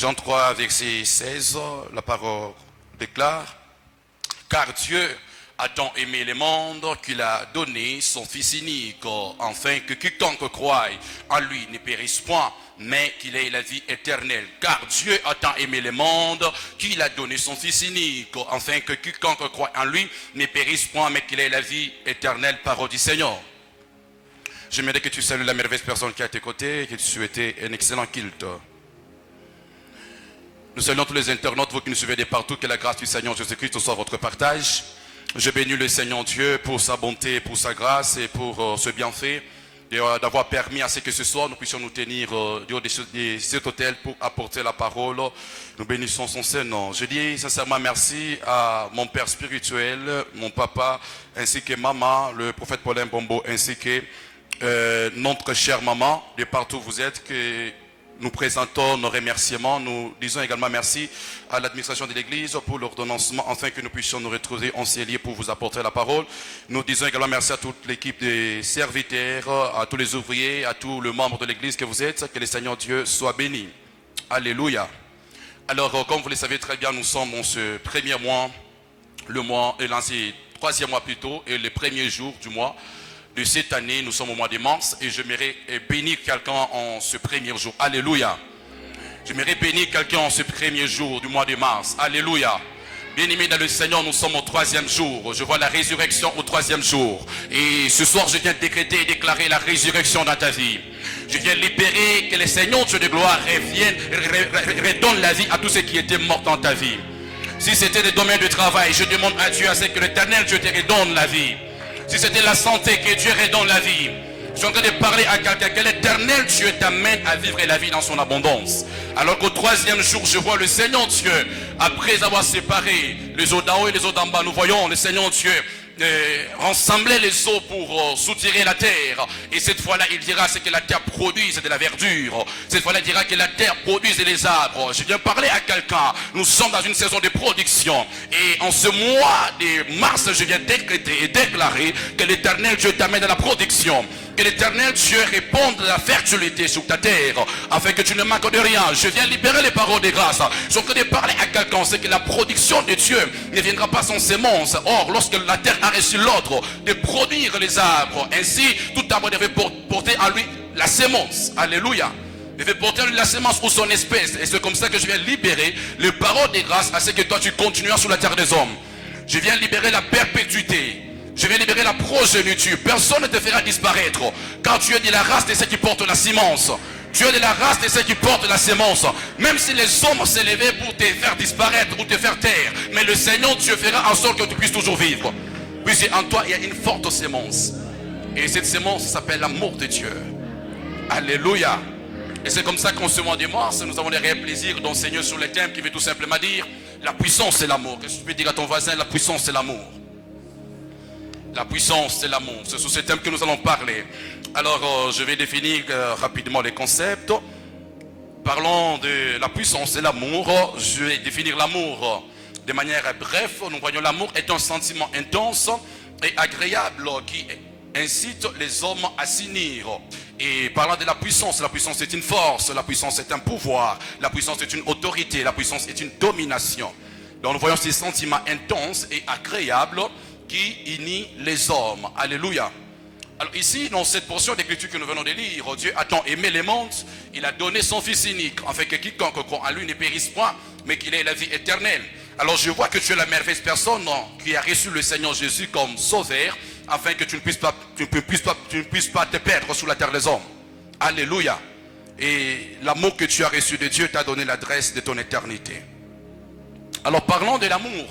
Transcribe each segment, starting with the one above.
Jean 3, verset 16, la parole déclare, « Car Dieu a tant aimé le monde qu'il a donné son Fils unique, afin que quiconque croie en lui ne périsse point, mais qu'il ait la vie éternelle. Car Dieu a tant aimé le monde qu'il a donné son Fils unique, afin que quiconque croie en lui ne périsse point, mais qu'il ait la vie éternelle. » Parole du Seigneur. J'aimerais que tu salues la merveilleuse personne qui est à tes côtés et que tu souhaitais un excellent culte. Nous saluons tous les internautes, vous qui nous suivez de partout, que la grâce du Seigneur Jésus-Christ soit votre partage. Je bénis le Seigneur Dieu pour sa bonté, pour sa grâce et pour ce bienfait d'avoir permis à ce que ce soir nous puissions nous tenir de cet hôtel pour apporter la parole. Nous bénissons son Saint-Nom. Je dis sincèrement merci à mon père spirituel, mon papa, ainsi que maman, le prophète Paulin Bombo, ainsi que notre chère maman, de partout où vous êtes, que nous présentons nos remerciements. Nous disons également merci à l'administration de l'église pour l'ordonnancement, afin que nous puissions nous retrouver en ces lieux pour vous apporter la parole. Nous disons également merci à toute l'équipe des serviteurs, à tous les ouvriers, à tous les membres de l'église que vous êtes. Que le Seigneur Dieu soit béni. Alléluia. Alors, comme vous le savez très bien, nous sommes en ce premier mois, le mois est lancé, troisième mois plutôt, et le premier jour du mois de cette année. Nous sommes au mois de mars et j'aimerais bénir quelqu'un en ce premier jour. Alléluia. J'aimerais bénir quelqu'un en ce premier jour du mois de mars. Alléluia. Bien-aimés dans le Seigneur, nous sommes au troisième jour. Je vois la résurrection au troisième jour. Et ce soir, je viens décréter et déclarer la résurrection dans ta vie. Je viens libérer que le Seigneur Dieu de gloire revienne, redonne la vie à tous ceux qui étaient morts dans ta vie. Si c'était le domaine du travail, je demande à Dieu à ce que l'Éternel Dieu te redonne la vie. Si c'était la santé, que Dieu redonne la vie. Je suis en train de parler à quelqu'un, que l'Éternel Dieu t'amène à vivre la vie dans son abondance. Alors qu'au troisième jour, je vois le Seigneur Dieu, après avoir séparé les eaux d'en haut et les eaux d'en bas, nous voyons le Seigneur Dieu rassembler les eaux pour soutirer la terre. Et cette fois-là, il dira ce que la terre produise de la verdure. Cette fois-là, il dira que la terre produise des arbres. Je viens parler à quelqu'un. Nous sommes dans une saison de production. Et en ce mois de mars, je viens décréter et déclarer que l'Éternel Dieu t'amène à la production. Que l'Éternel Dieu réponde à la fertilité sur ta terre, afin que tu ne manques de rien. Je viens libérer les paroles de grâce. Je suis en train de parler à quelqu'un, c'est que la production de Dieu ne viendra pas sans sémence. Or, lorsque la terre a reçu l'ordre de produire les arbres, ainsi tout arbre devait porter en lui la sémence. Alléluia. Il devait porter en lui la sémence ou son espèce. Et c'est comme ça que je viens libérer les paroles de grâce, à ce que toi tu continues sur la terre des hommes. Je viens libérer la perpétuité. Je vais libérer la progéniture. Personne ne te fera disparaître. Car tu es de la race de ceux qui portent la sémence. Tu es de la race de ceux qui portent la sémence. Même si les hommes s'élevaient pour te faire disparaître ou te faire taire, mais le Seigneur Dieu fera en sorte que tu puisses toujours vivre. Puisque en toi il y a une forte sémence. Et cette sémence s'appelle l'amour de Dieu. Alléluia. Et c'est comme ça qu'en ce mois de mars, nous avons le réel plaisir d'enseigner sur le thème qui veut tout simplement dire la puissance c'est l'amour. Qu'est-ce que tu peux dire à ton voisin? La puissance c'est l'amour. La puissance, c'est l'amour. C'est sur ce thème que nous allons parler. Alors, je vais définir rapidement les concepts. Parlons de la puissance et l'amour. Je vais définir l'amour de manière brève. Nous voyons l'amour est un sentiment intense et agréable qui incite les hommes à s'unir. Et parlant de la puissance est une force, la puissance est un pouvoir, la puissance est une autorité, la puissance est une domination. Donc nous voyons ces sentiments intenses et agréables qui unit les hommes. Alléluia. Alors ici, dans cette portion d'écriture que nous venons de lire, Dieu a tant aimé les mondes, il a donné son Fils unique, afin que quiconque croit en lui ne périsse point, mais qu'il ait la vie éternelle. Alors je vois que tu es la merveilleuse personne qui a reçu le Seigneur Jésus comme sauveur, afin que tu ne puisses pas te perdre sous la terre des hommes. Alléluia. Et l'amour que tu as reçu de Dieu t'a donné l'adresse de ton éternité. Alors parlons de l'amour.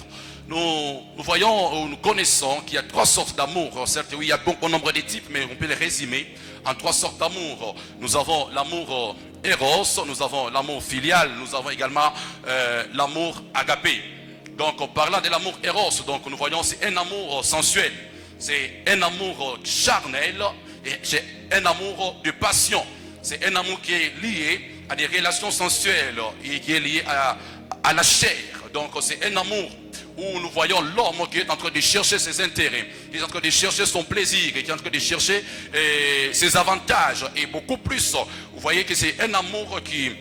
Nous voyons, nous connaissons qu'il y a trois sortes d'amour. Certes, oui, il y a bon nombre de types, mais on peut les résumer en trois sortes d'amour. Nous avons l'amour éros, nous avons l'amour filial, nous avons également l'amour agapé. Donc, en parlant de l'amour éros, donc nous voyons c'est un amour sensuel, c'est un amour charnel, et c'est un amour de passion. C'est un amour qui est lié à des relations sensuelles et qui est lié à la chair. Donc, c'est un amour où nous voyons l'homme qui est en train de chercher ses intérêts, qui est en train de chercher son plaisir, qui est en train de chercher ses avantages et beaucoup plus. Vous voyez que c'est un amour qui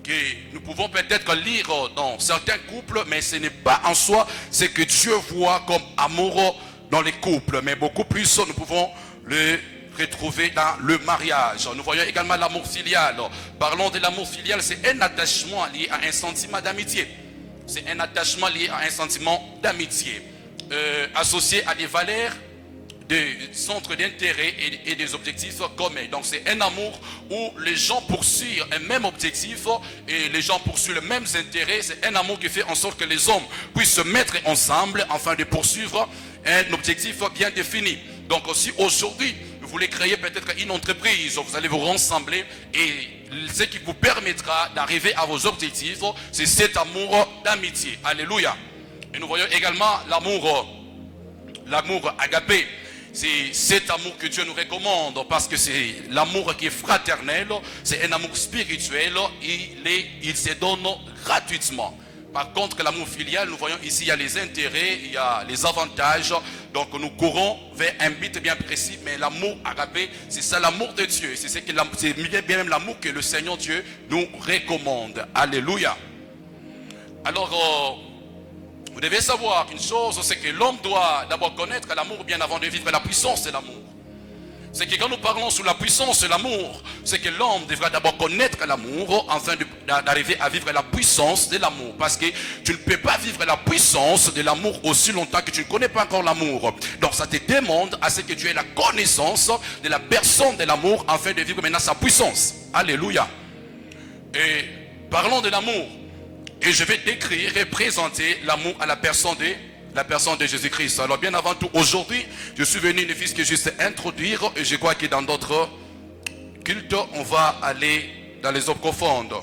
que nous pouvons peut-être lire dans certains couples, mais ce n'est pas en soi ce que Dieu voit comme amour dans les couples, mais beaucoup plus nous pouvons le retrouver dans le mariage. Nous voyons également l'amour filial. Parlons de l'amour filial, c'est un attachement lié à un sentiment d'amitié. C'est un attachement lié à un sentiment d'amitié, associé à des valeurs, des centres d'intérêt et des objectifs communs. Donc c'est un amour où les gens poursuivent un même objectif et les gens poursuivent les mêmes intérêts. C'est un amour qui fait en sorte que les hommes puissent se mettre ensemble afin de poursuivre un objectif bien défini. Donc aussi aujourd'hui, vous voulez créer peut-être une entreprise, vous allez vous rassembler et ce qui vous permettra d'arriver à vos objectifs, c'est cet amour d'amitié. Alléluia. Et nous voyons également l'amour agapé. C'est cet amour que Dieu nous recommande parce que c'est l'amour qui est fraternel, c'est un amour spirituel, il se donne gratuitement. Par contre, l'amour filial, nous voyons ici, il y a les intérêts, il y a les avantages. Donc nous courons vers un but bien précis, mais l'amour agapé, c'est ça l'amour de Dieu. C'est bien même l'amour que le Seigneur Dieu nous recommande. Alléluia. Alors, vous devez savoir une chose, c'est que l'homme doit d'abord connaître l'amour bien avant de vivre la puissance de l'amour. C'est que quand nous parlons sur la puissance de l'amour, c'est que l'homme devra d'abord connaître l'amour afin d'arriver à vivre la puissance de l'amour. Parce que tu ne peux pas vivre la puissance de l'amour aussi longtemps que tu ne connais pas encore l'amour. Donc ça te demande à ce que tu aies la connaissance de la personne de l'amour afin de vivre maintenant sa puissance. Alléluia. Et parlons de l'amour. Et je vais décrire et présenter l'amour à la personne de Jésus-Christ. Alors bien avant tout, aujourd'hui, je suis venu ne fût-ce que juste introduire, et je crois que dans d'autres cultes, on va aller dans les eaux profondes.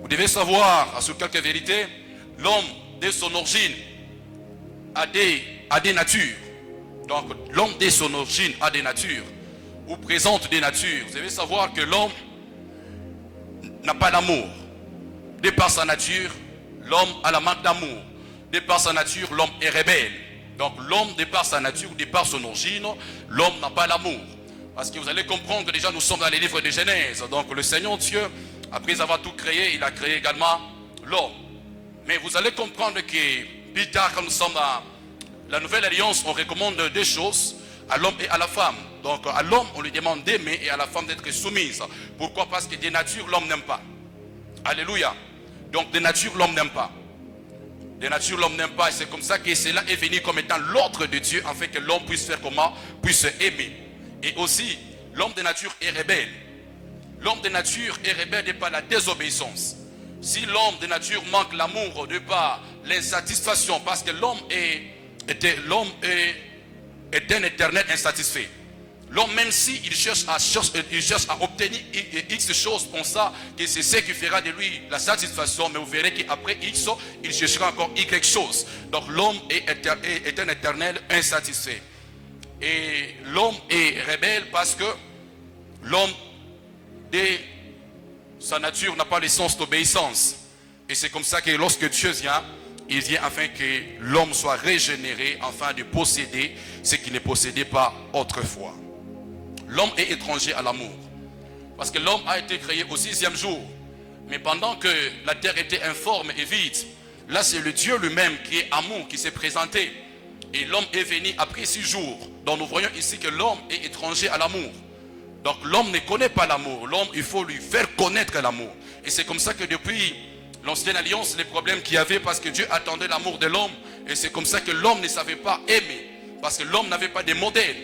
Vous devez savoir, sur quelques vérités, l'homme, dès son origine, a des natures. Donc l'homme, dès son origine, a des natures, ou présente des natures. Vous devez savoir que l'homme n'a pas d'amour. De par sa nature, l'homme a la manque d'amour. De par sa nature, l'homme est rebelle. Donc l'homme, de par sa nature, de par son origine, l'homme n'a pas l'amour. Parce que vous allez comprendre que déjà nous sommes dans les livres de Genèse. Donc le Seigneur Dieu, après avoir tout créé, il a créé également l'homme. Mais vous allez comprendre que plus tard, quand nous sommes dans la nouvelle alliance, on recommande deux choses à l'homme et à la femme. Donc à l'homme, on lui demande d'aimer et à la femme d'être soumise. Pourquoi? Parce que des natures, l'homme n'aime pas. Alléluia. Donc de nature, l'homme n'aime pas. De nature, l'homme n'aime pas. Et c'est comme ça que cela est venu comme étant l'ordre de Dieu, afin que l'homme puisse faire comment? Puisse aimer. Et aussi, l'homme de nature est rebelle. L'homme de nature est rebelle de par la désobéissance. Si l'homme de nature manque l'amour de par l'insatisfaction, parce que l'homme est un éternel insatisfait. L'homme, même s'il cherche à obtenir X choses, pensant que c'est ce qui fera de lui la satisfaction, mais vous verrez qu'après X, il cherchera encore Y chose. Donc l'homme est un éternel insatisfait. Et l'homme est rebelle parce que l'homme, de sa nature, n'a pas le sens d'obéissance. Et c'est comme ça que lorsque Dieu vient, il vient afin que l'homme soit régénéré, afin de posséder ce qu'il ne possédait pas autrefois. L'homme est étranger à l'amour. Parce que l'homme a été créé au 6e jour. Mais pendant que la terre était informe et vide, là c'est le Dieu lui-même qui est amour, qui s'est présenté. Et l'homme est venu après 6 jours. Donc nous voyons ici que l'homme est étranger à l'amour. Donc l'homme ne connaît pas l'amour. L'homme, il faut lui faire connaître l'amour. Et c'est comme ça que depuis l'ancienne alliance, les problèmes qu'il y avait, parce que Dieu attendait l'amour de l'homme. Et c'est comme ça que l'homme ne savait pas aimer. Parce que l'homme n'avait pas de modèle.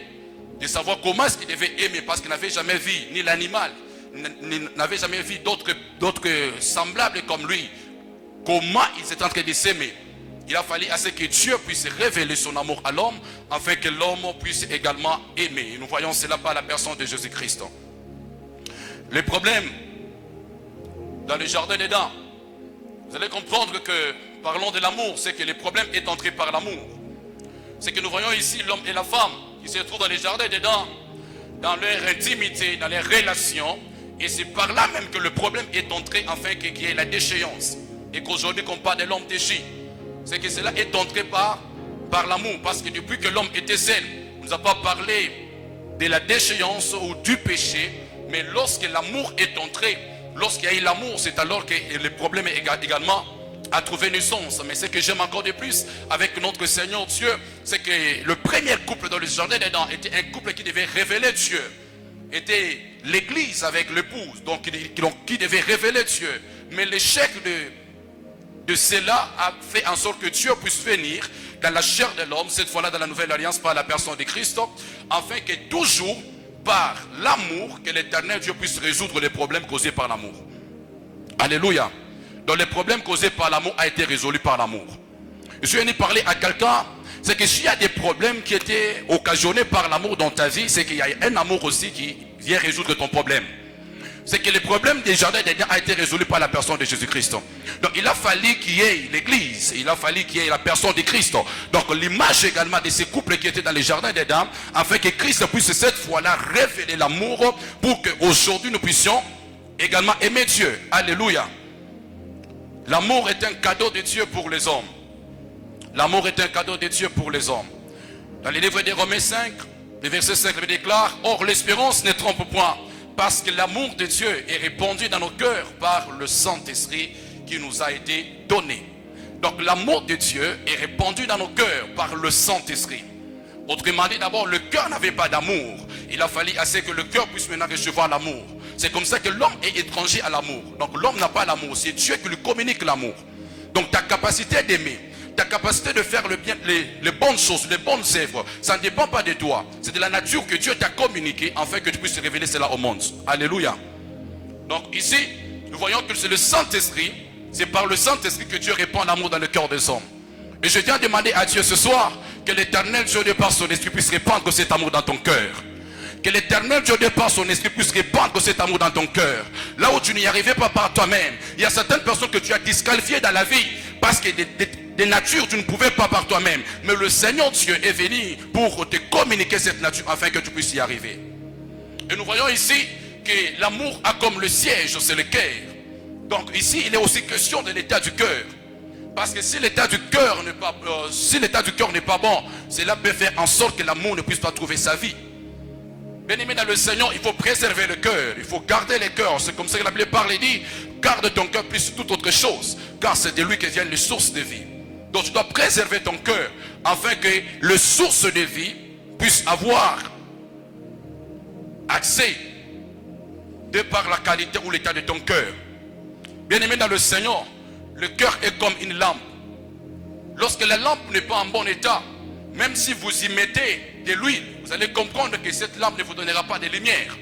De savoir comment est-ce qu'il devait aimer, parce qu'il n'avait jamais vu ni l'animal, n'avait jamais vu d'autres semblables comme lui. Comment ils étaient en train de s'aimer. Il a fallu à ce que Dieu puisse révéler son amour à l'homme, afin que l'homme puisse également aimer. Et nous voyons cela par la personne de Jésus-Christ. Le problème dans le jardin d'Éden, vous allez comprendre que, parlons de l'amour, c'est que le problème est entré par l'amour. C'est que nous voyons ici l'homme et la femme qui se trouvent dans les jardins d'Éden, dans leur intimité, dans leurs relations. Et c'est par là même que le problème est entré, afin qu'il y ait la déchéance. Et qu'aujourd'hui, qu'on parle de l'homme déchu, c'est que cela est entré par l'amour. Parce que depuis que l'homme était seul, on ne nous a pas parlé de la déchéance ou du péché. Mais lorsque l'amour est entré, lorsqu'il y a eu l'amour, c'est alors que le problème également a trouvé naissance. Mais ce que j'aime encore de plus avec notre Seigneur Dieu, c'est que le premier couple dans le jardin d'Éden était un couple qui devait révéler Dieu. Était l'église avec l'épouse, donc qui devait révéler Dieu. Mais l'échec de cela a fait en sorte que Dieu puisse venir dans la chair de l'homme, cette fois-là dans la nouvelle alliance par la personne de Christ, afin que toujours par l'amour, que l'Éternel Dieu puisse résoudre les problèmes causés par l'amour. Alléluia. Donc les problèmes causés par l'amour a été résolu par l'amour. Je suis venu parler à quelqu'un, c'est que s'il y a des problèmes qui étaient occasionnés par l'amour dans ta vie, c'est qu'il y a un amour aussi qui vient résoudre ton problème. C'est que le problème des jardins d'Éden a été résolu par la personne de Jésus-Christ. Donc il a fallu qu'il y ait l'église, il a fallu qu'il y ait la personne de Christ. Donc l'image également de ces couples qui étaient dans les jardins d'Éden, afin que Christ puisse cette fois-là révéler l'amour pour qu'aujourd'hui nous puissions également aimer Dieu. Alléluia. L'amour est un cadeau de Dieu pour les hommes. L'amour est un cadeau de Dieu pour les hommes. Dans le livre des Romains 5, le verset 5 le déclare: or l'espérance ne trompe point, parce que l'amour de Dieu est répandu dans nos cœurs par le Saint-Esprit qui nous a été donné. Donc l'amour de Dieu est répandu dans nos cœurs par le Saint-Esprit. Autrement dit, d'abord, le cœur n'avait pas d'amour. Il a fallu assez que le cœur puisse maintenant recevoir l'amour. C'est comme ça que l'homme est étranger à l'amour. Donc l'homme n'a pas l'amour, c'est Dieu qui lui communique l'amour. Donc ta capacité d'aimer, ta capacité de faire le bien, les bonnes choses, les bonnes œuvres, ça ne dépend pas de toi. C'est de la nature que Dieu t'a communiqué afin que tu puisses révéler cela au monde. Alléluia. Donc ici, nous voyons que c'est le Saint-Esprit, c'est par le Saint-Esprit que Dieu répand l'amour dans le cœur des hommes. Et je viens demander à Dieu ce soir que l'Éternel Dieu de par son esprit puisse répandre cet amour dans ton cœur. Que l'Éternel Dieu de par son esprit puisse répandre cet amour dans ton cœur. Là où tu n'y arrivais pas par toi-même, il y a certaines personnes que tu as disqualifiées dans la vie parce que des natures tu ne pouvais pas par toi-même. Mais le Seigneur Dieu est venu pour te communiquer cette nature afin que tu puisses y arriver. Et nous voyons ici que l'amour a comme le siège, c'est le cœur. Donc ici il est aussi question de l'état du cœur. Parce que si l'état du cœur n'est pas bon, cela peut faire en sorte que l'amour ne puisse pas trouver sa vie. Bien-aimé dans le Seigneur, il faut préserver le cœur, il faut garder le cœur. C'est comme ça que la Bible parle et dit: garde ton cœur plus que toute autre chose, car c'est de lui que viennent les sources de vie. Donc tu dois préserver ton cœur afin que les sources de vie puissent avoir accès de par la qualité ou l'état de ton cœur. Bien-aimé dans le Seigneur, le cœur est comme une lampe. Lorsque la lampe n'est pas en bon état, même si vous y mettez de l'huile, vous allez comprendre que cette lampe ne vous donnera pas de lumière.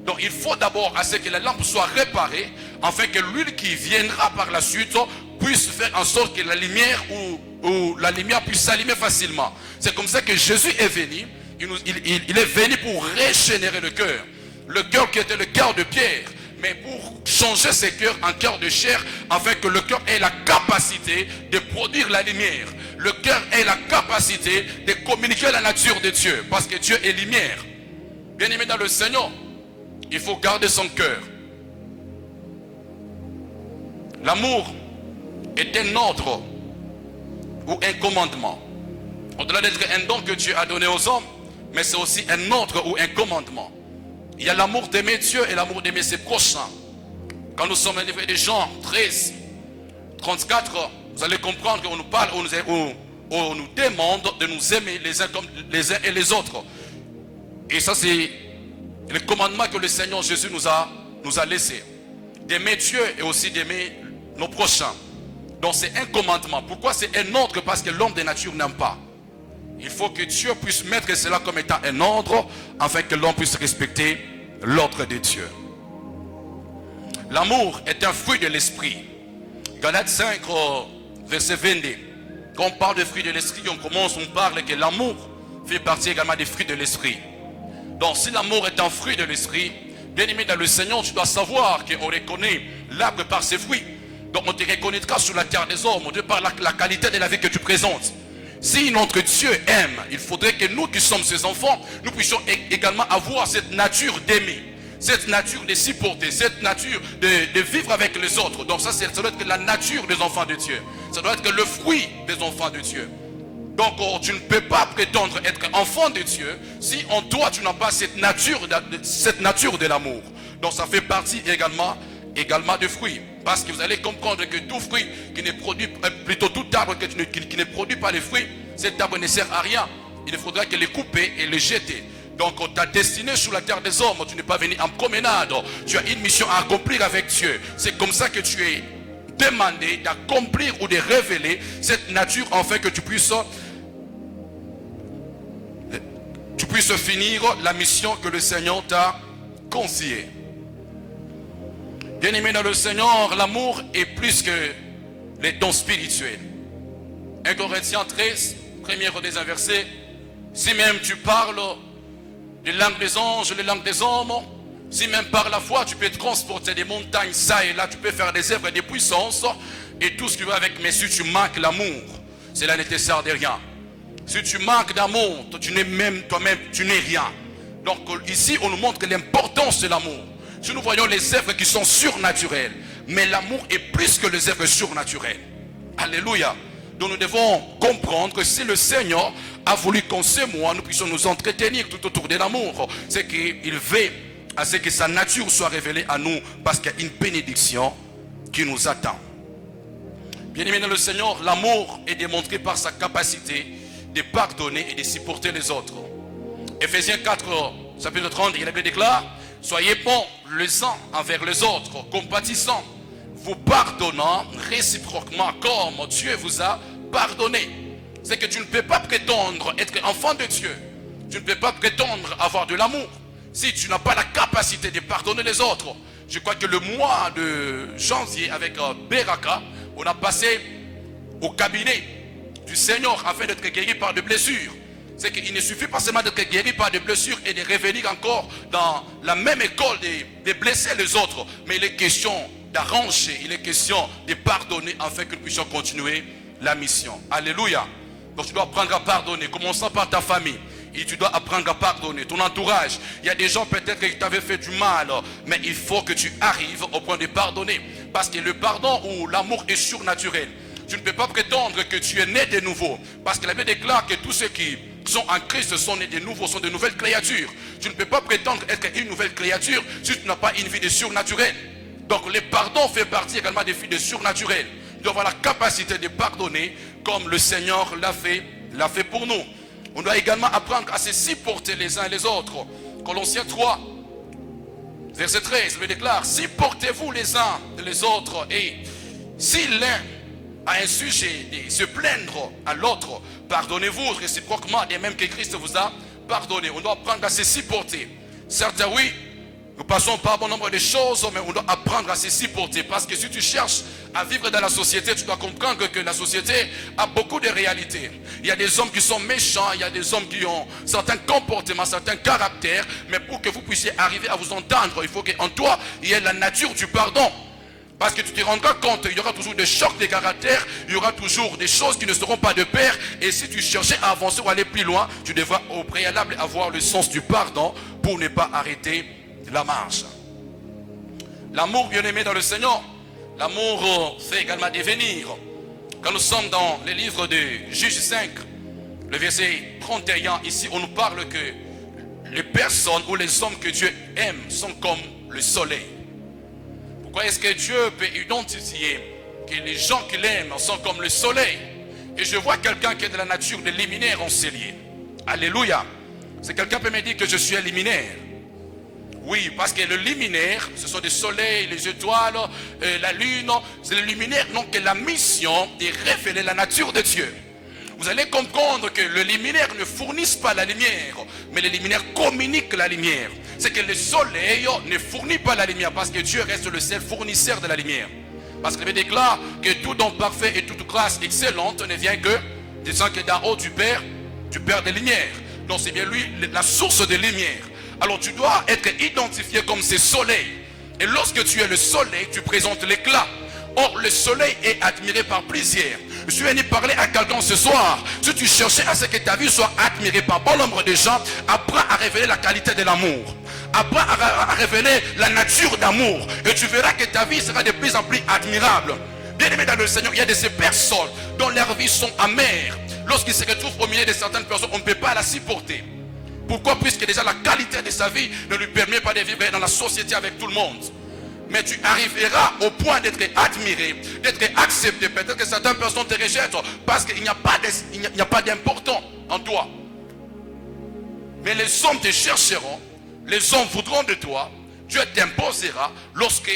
Donc il faut d'abord à ce que la lampe soit réparée, afin que l'huile qui viendra par la suite puisse faire en sorte que la lumière ou la lumière puisse s'allumer facilement. C'est comme ça que Jésus est venu. Il est venu pour régénérer le cœur. Le cœur qui était le cœur de pierre, mais pour changer ce cœur en cœur de chair, afin que le cœur ait la capacité de produire la lumière. Le cœur ait la capacité de communiquer la nature de Dieu, parce que Dieu est lumière. Bien-aimé dans le Seigneur, il faut garder son cœur. L'amour est un ordre ou un commandement. Au-delà d'être un don que Dieu a donné aux hommes, mais c'est aussi un ordre ou un commandement. Il y a l'amour d'aimer Dieu et l'amour d'aimer ses prochains. Quand nous sommes dans le livre de Jean 13, 34, vous allez comprendre qu'on nous parle, on nous demande de nous aimer les uns comme les uns et les autres. Et ça c'est le commandement que le Seigneur Jésus nous a laissé. D'aimer Dieu et aussi d'aimer nos prochains. Donc c'est un commandement. Pourquoi c'est un ordre? Parce que l'homme de nature n'aime pas. Il faut que Dieu puisse mettre cela comme étant un ordre, afin que l'homme puisse respecter l'ordre de Dieu. L'amour est un fruit de l'esprit. Galates 5, verset 22. Quand on parle de fruits de l'esprit, on parle que l'amour fait partie également des fruits de l'esprit. Donc si l'amour est un fruit de l'esprit, bien aimé dans le Seigneur, tu dois savoir qu'on reconnaît l'arbre par ses fruits. Donc on te reconnaîtra sur la terre des hommes, de par la qualité de la vie que tu présentes. Si notre Dieu aime, il faudrait que nous qui sommes ses enfants, nous puissions également avoir cette nature d'aimer, cette nature de supporter, cette nature de vivre avec les autres. Donc ça doit être la nature des enfants de Dieu. Ça doit être le fruit des enfants de Dieu. Donc tu ne peux pas prétendre être enfant de Dieu si en toi tu n'as pas cette nature de l'amour. Donc ça fait partie également également de fruits. Parce que vous allez comprendre que tout fruit qui ne produit, plutôt tout arbre qui ne produit pas les fruits, cet arbre ne sert à rien. Il faudra que le couper et le jeter. Donc ta destinée sur la terre des hommes, tu n'es pas venu en promenade. Tu as une mission à accomplir avec Dieu. C'est comme ça que tu es demandé d'accomplir ou de révéler cette nature afin que tu puisses finir la mission que le Seigneur t'a confiée. Bien-aimé dans le Seigneur, l'amour est plus que les dons spirituels. 1 Corinthiens 13, premier des versets. Si même tu parles les langues des anges, les langues des hommes, si même par la foi tu peux transporter des montagnes ça et là, tu peux faire des œuvres et des puissances et tout ce qui va avec, mais si tu manques l'amour, cela ne te sert de rien. Si tu manques d'amour, tu n'es même toi-même, tu n'es rien. Donc ici, on nous montre l'importance de l'amour. Si nous voyons les œuvres qui sont surnaturelles, mais l'amour est plus que les œuvres surnaturelles. Alléluia. Donc nous devons comprendre que si le Seigneur a voulu qu'en ce mois, nous puissions nous entretenir tout autour de l'amour, c'est qu'il veut à ce que sa nature soit révélée à nous, parce qu'il y a une bénédiction qui nous attend. Bien-aimé dans le Seigneur, l'amour est démontré par sa capacité de pardonner et de supporter les autres. Ephésiens 4, chapitre 30, il déclare: soyez bons les uns envers les autres, compatissants, vous pardonnant réciproquement comme Dieu vous a pardonné. C'est que tu ne peux pas prétendre être enfant de Dieu. Tu ne peux pas prétendre avoir de l'amour si tu n'as pas la capacité de pardonner les autres. Je crois que le mois de janvier avec Beraka, on a passé au cabinet du Seigneur afin d'être guéri par des blessures. C'est qu'il ne suffit pas seulement d'être guéri par des blessures et de revenir encore dans la même école de blesser les autres. Mais il est question d'arranger, il est question de pardonner afin que nous puissions continuer la mission. Alléluia. Donc tu dois apprendre à pardonner, commençant par ta famille. Et tu dois apprendre à pardonner ton entourage. Il y a des gens peut-être qui t'avaient fait du mal, mais il faut que tu arrives au point de pardonner. Parce que le pardon ou l'amour est surnaturel. Tu ne peux pas prétendre que tu es né de nouveau. Parce que la Bible déclare que tous ceux qui sont en Christ sont nés de nouveau, sont de nouvelles créatures. Tu ne peux pas prétendre être une nouvelle créature si tu n'as pas une vie de surnaturel. Donc le pardon fait partie également des vies de surnaturel. Tu dois avoir la capacité de pardonner comme le Seigneur l'a fait pour nous. On doit également apprendre à se supporter les uns et les autres. Colossiens 3, verset 13, le déclare: supportez-vous les uns et les autres, et si l'un a un sujet de se plaindre à l'autre, pardonnez-vous réciproquement, de même que Christ vous a pardonné. On doit apprendre à se supporter. Certes, oui, nous passons par un bon nombre de choses, mais on doit apprendre à se supporter. Parce que si tu cherches à vivre dans la société, tu dois comprendre que la société a beaucoup de réalités. Il y a des hommes qui sont méchants, il y a des hommes qui ont certains comportements, certains caractères. Mais pour que vous puissiez arriver à vous entendre, il faut qu'en toi, il y ait la nature du pardon. Parce que tu te rendras compte, il y aura toujours des chocs de caractère, il y aura toujours des choses qui ne seront pas de pair. Et si tu cherchais à avancer ou à aller plus loin, tu devras au préalable avoir le sens du pardon pour ne pas arrêter la marche. L'amour, bien-aimé dans le Seigneur, l'amour fait également devenir. Quand nous sommes dans le livre de Juges 5, le verset 31, ici on nous parle que les personnes ou les hommes que Dieu aime sont comme le soleil. Pourquoi est-ce que Dieu peut identifier que les gens qu'il aime sont comme le soleil? Et je vois quelqu'un qui est de la nature de luminaire en cellier. Alléluia. C'est quelqu'un qui peut me dire que je suis un luminaire. Oui, parce que le luminaire, ce sont des soleils, les étoiles, la lune. C'est le luminaire, donc que la mission de révéler la nature de Dieu. Vous allez comprendre que le luminaire ne fournit pas la lumière, mais le luminaire communique la lumière. C'est que le soleil ne fournit pas la lumière, parce que Dieu reste le seul fournisseur de la lumière. Parce qu'il déclare que tout don parfait et toute grâce excellente ne vient que des gens qui est d'en haut du Père des lumières. Donc c'est bien lui la source de lumière. Alors tu dois être identifié comme ce soleil. Et lorsque tu es le soleil, tu présentes l'éclat. Or le soleil est admiré par plusieurs. Je suis venu parler à quelqu'un ce soir. Si tu cherchais à ce que ta vie soit admirée par bon nombre de gens, apprends à révéler la qualité de l'amour. Apprends à révéler la nature d'amour. Et tu verras que ta vie sera de plus en plus admirable. Bien aimé dans le Seigneur, il y a de ces personnes dont leurs vies sont amères. Lorsqu'ils se retrouvent au milieu de certaines personnes, on ne peut pas la supporter. Pourquoi? Puisque déjà la qualité de sa vie ne lui permet pas de vivre dans la société avec tout le monde. Mais tu arriveras au point d'être admiré, d'être accepté. Peut-être que certaines personnes te rejettent parce qu'il n'y a pas d'important en toi. Mais les hommes te chercheront, les hommes voudront de toi, Dieu t'imposera lorsque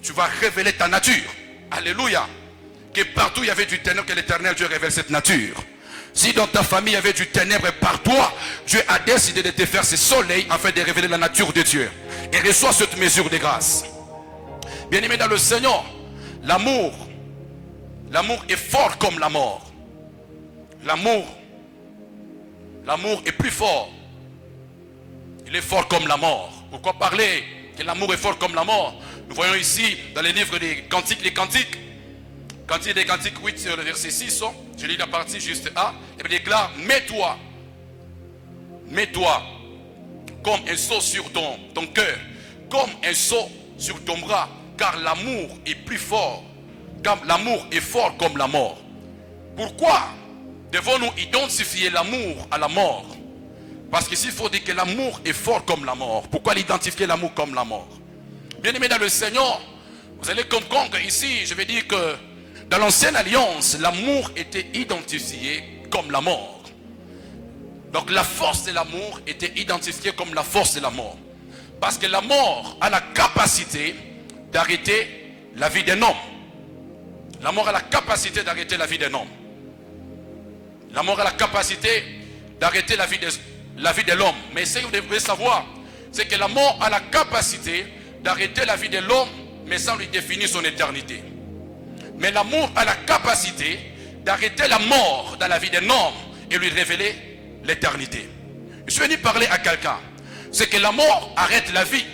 tu vas révéler ta nature. Alléluia. Que partout il y avait du ténèbre, que l'Éternel Dieu révèle cette nature. Si dans ta famille il y avait du ténèbre par toi, Dieu a décidé de te faire ce soleil afin de révéler la nature de Dieu. Et reçois cette mesure de grâce. Bien-aimé dans le Seigneur, l'amour est fort comme la mort. L'amour est plus fort. Il est fort comme la mort. Pourquoi parler que l'amour est fort comme la mort? Nous voyons ici dans les livres des Cantiques, Cantiques des Cantiques 8 sur le verset 6, je lis la partie juste A, et il déclare, mets-toi comme un sceau sur ton cœur, comme un sceau sur ton bras, car l'amour est plus fort, car l'amour est fort comme la mort. Pourquoi devons-nous identifier l'amour à la mort? Parce qu'ici il faut dire que l'amour est fort comme la mort. Pourquoi l'identifier l'amour comme la mort? Bien-aimés dans le Seigneur, vous allez comprendre ici, je vais dire que dans l'ancienne alliance, l'amour était identifié comme la mort. Donc la force de l'amour était identifiée comme la force de la mort. Parce que la mort a la capacité d'arrêter la vie d'un homme. La mort a la capacité d'arrêter la vie d'un homme. La mort a la capacité d'arrêter la vie de l'homme. Mais ce que vous devez savoir, c'est que la mort a la capacité d'arrêter la vie de l'homme, mais sans lui définir son éternité. Mais l'amour a la capacité d'arrêter la mort dans la vie d'un homme et lui révéler l'éternité. Je suis venu parler à quelqu'un. C'est que la mort arrête la vie,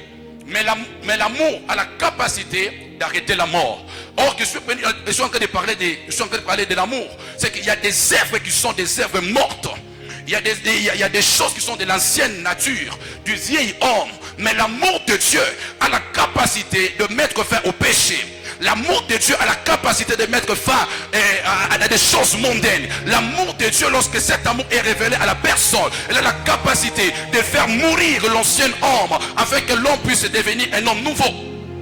mais l'amour a la capacité d'arrêter la mort. Or, je suis en train de parler de l'amour. C'est qu'il y a des œuvres qui sont des œuvres mortes. Il y a des choses qui sont de l'ancienne nature, du vieil homme. Mais l'amour de Dieu a la capacité de mettre fin au péché. L'amour de Dieu a la capacité de mettre fin à des choses mondaines. L'amour de Dieu, lorsque cet amour est révélé à la personne, elle a la capacité de faire mourir l'ancien homme afin que l'homme puisse devenir un homme nouveau.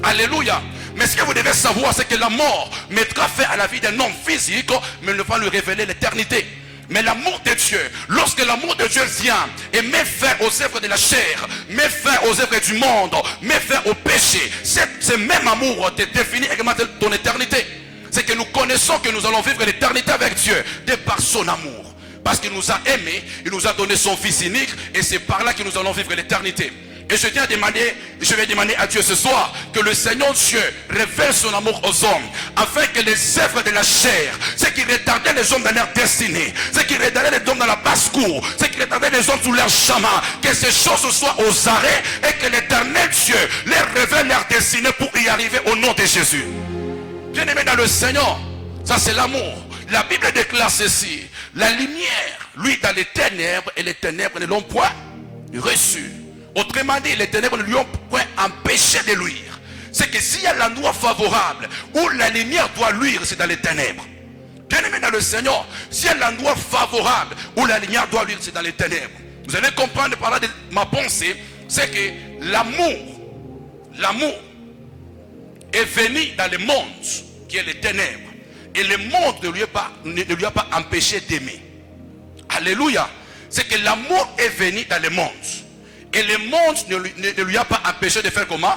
Alléluia. Mais ce que vous devez savoir, c'est que la mort mettra fin à la vie d'un homme physique, mais ne va lui révéler l'éternité. Mais l'amour de Dieu, lorsque l'amour de Dieu vient et met fin aux œuvres de la chair, met fin aux œuvres du monde, met fin au péché, ce même amour te définit également ton éternité. C'est que nous connaissons que nous allons vivre l'éternité avec Dieu de par son amour. Parce qu'il nous a aimés, il nous a donné son Fils unique et c'est par là que nous allons vivre l'éternité. Et je vais demander à Dieu ce soir que le Seigneur Dieu révèle son amour aux hommes, afin que les œuvres de la chair, ce qui retardait les hommes dans leur destinée, ce qui retardait les hommes dans la basse-cour, ce qui retardait les hommes sous leur chemin, que ces choses soient aux arrêts et que l'Éternel Dieu les révèle leur destinée pour y arriver au nom de Jésus. Bien-aimés dans le Seigneur, ça c'est l'amour. La Bible déclare ceci: la lumière, lui, dans les ténèbres, et les ténèbres ne l'ont point reçu. Autrement dit, les ténèbres ne lui ont point empêché de luire. C'est que s'il y a l'endroit favorable où la lumière doit luire, c'est dans les ténèbres. Bien-aimé dans le Seigneur, s'il y a l'endroit favorable où la lumière doit luire, c'est dans les ténèbres. Vous allez comprendre par là de ma pensée, c'est que l'amour est venu dans le monde qui est les ténèbres. Et le monde ne lui a pas empêché d'aimer. Alléluia. C'est que l'amour est venu dans le monde. Et le monde ne lui a pas empêché de faire comment?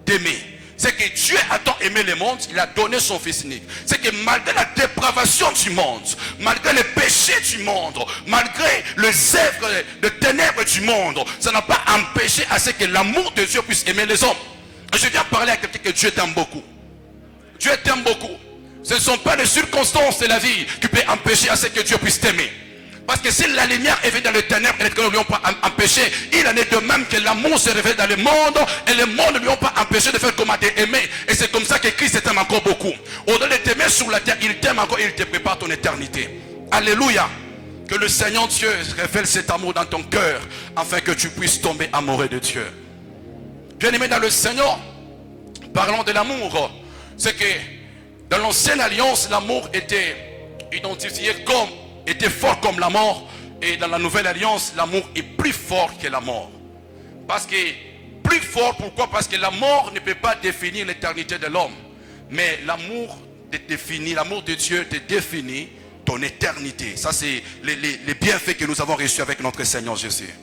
D'aimer. C'est que Dieu a tant aimé le monde, il a donné son Fils unique. C'est que malgré la dépravation du monde, malgré les péchés du monde, malgré les œuvres de ténèbres du monde, ça n'a pas empêché à ce que l'amour de Dieu puisse aimer les hommes. Et je viens parler à quelqu'un que Dieu t'aime beaucoup. Dieu t'aime beaucoup. Ce ne sont pas les circonstances de la vie qui peuvent empêcher à ce que Dieu puisse t'aimer. Parce que si la lumière est venue dans le ténèbres et les ténèbres ne lui ont pas empêché, il en est de même que l'amour se révèle dans le monde et le monde ne lui ont pas empêché de faire comment t'aimer. Et c'est comme ça que Christ t'aime encore beaucoup. Au-delà de t'aimer sur la terre, il t'aime encore et il te prépare ton éternité. Alléluia. Que le Seigneur Dieu révèle cet amour dans ton cœur afin que tu puisses tomber amoureux de Dieu. Bien-aimé dans le Seigneur, parlons de l'amour. C'est que dans l'ancienne alliance, l'amour était identifié comme était fort comme la mort, et dans la nouvelle alliance l'amour est plus fort que la mort, parce que Plus fort, pourquoi? Parce que la mort ne peut pas définir l'éternité de l'homme. Mais l'amour de Dieu te définit ton éternité. Ça, c'est les bienfaits que nous avons reçus avec notre Seigneur Jésus.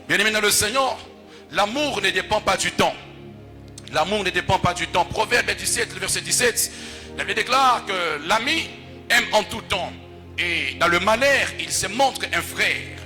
Bien-aimés dans le Seigneur, l'amour ne dépend pas du temps. L'amour ne dépend pas du temps. Proverbe 17, verset 17, la Bible déclare que l'ami aime en tout temps. Et dans le malheur, il se montre un frère.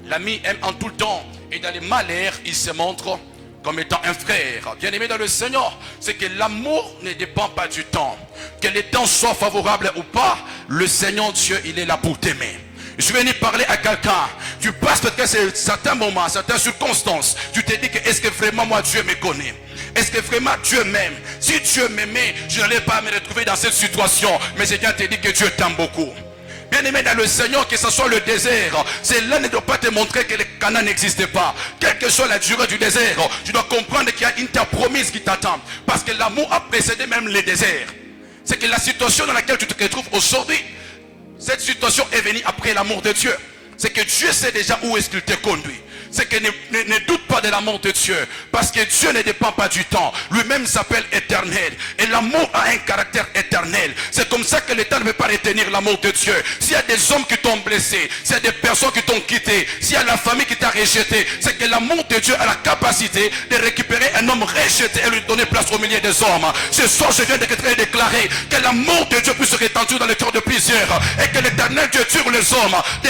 L'ami aime en tout temps. Et dans les malheurs, il se montre comme étant un frère. Bien-aimé dans le Seigneur, c'est que l'amour ne dépend pas du temps. Que les temps soient favorables ou pas, le Seigneur Dieu, il est là pour t'aimer. Je vais venir parler à quelqu'un. Tu passes peut-être certains moments, certaines circonstances. Tu te dis que est-ce que vraiment moi Dieu me connaît? Est-ce que vraiment Dieu m'aime? Si Dieu m'aimait, je n'allais pas me retrouver dans cette situation. Mais je viens te dire que Dieu t'aime beaucoup. Bien-aimé dans le Seigneur, que ce soit le désert, cela ne doit pas te montrer que le Canaan n'existe pas. Quelle que soit la durée du désert, tu dois comprendre qu'il y a une terre promise qui t'attend. Parce que l'amour a précédé même le désert. C'est que la situation dans laquelle tu te retrouves aujourd'hui, cette situation est venue après l'amour de Dieu. C'est que Dieu sait déjà où est-ce qu'il te conduit. C'est que ne doute pas de l'amour de Dieu. Parce que Dieu ne dépend pas du temps. Lui-même s'appelle éternel. Et l'amour a un caractère éternel. C'est comme ça que l'État ne peut pas retenir l'amour de Dieu. S'il y a des hommes qui t'ont blessé, s'il y a des personnes qui t'ont quitté, s'il y a la famille qui t'a rejeté, c'est que l'amour de Dieu a la capacité de récupérer un homme rejeté et lui donner place au milieu des hommes. Ce soir, je viens de déclarer que l'amour de Dieu puisse se rétendre dans le cœur de plusieurs. Et que l'éternel Dieu tire les hommes de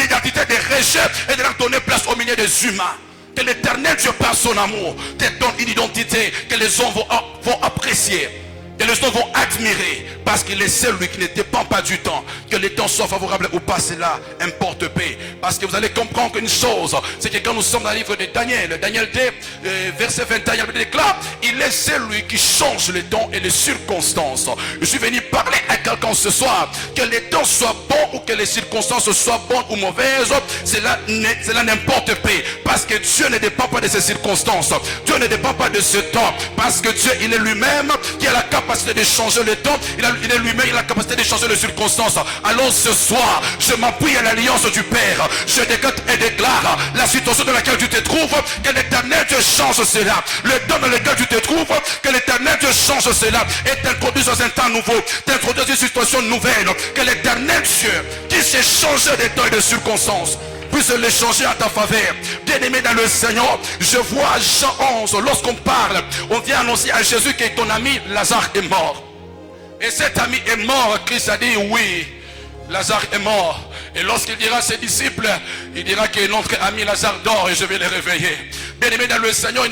l'identité des rejets et de leur donner place au milieu des humains. Que l'éternel Dieu par son amour te donne une identité que les hommes vont apprécier, que les hommes vont admirer, parce qu'il est celui qui ne dépend pas du temps. Que les temps soient favorables ou pas, cela importe peu. Parce que vous allez comprendre une chose, c'est que quand nous sommes dans le livre de Daniel 2, verset 21, il déclare, il est celui qui change les temps et les circonstances. Je suis venu parler à quelqu'un ce soir, que les temps soient bons ou que les circonstances soient bonnes ou mauvaises, cela n'importe peu. Parce que Dieu ne dépend pas de ces circonstances. Dieu ne dépend pas de ce temps. Parce que Dieu, il est lui-même qui a la capacité de changer le temps. Il est lui-même, il a la capacité de changer les circonstances. Alors ce soir, je m'appuie à l'alliance du Père. Je décrète et déclare la situation dans laquelle tu te trouves, que l'éternel Dieu change cela. Le temps dans lequel tu te trouves, que l'éternel Dieu change cela. Et t'introduise dans un temps nouveau. T'introduise dans une situation nouvelle. Que l'éternel Dieu qui sait changer des temps et des circonstances puisse les changer à ta faveur. Bien-aimé dans le Seigneur, je vois Jean 11, lorsqu'on parle, on vient annoncer à Jésus que ton ami Lazare est mort. Et cet ami est mort. Christ a dit oui, Lazare est mort. Et lorsqu'il dira à ses disciples, il dira que notre ami Lazare dort et je vais le réveiller. Bien-aimé dans le Seigneur, il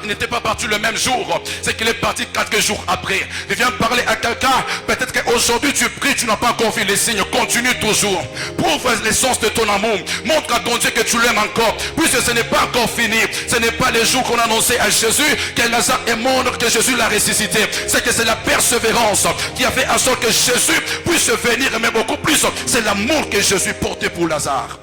n'était pas parti le même jour. C'est qu'il est parti 4 jours après. Il vient parler à quelqu'un. Peut-être qu'aujourd'hui tu pries, tu n'as pas encore vu les signes. Continue toujours. Prouve l'essence de ton amour. Montre à ton Dieu que tu l'aimes encore. Puisque ce n'est pas encore fini. Ce n'est pas les jours qu'on a annoncé à Jésus que Lazare est mort, que Jésus l'a ressuscité. C'est que c'est la persévérance qui a fait en sorte que Jésus puisse venir. Mais beaucoup plus, c'est l'amour que Jésus portait pour Lazare.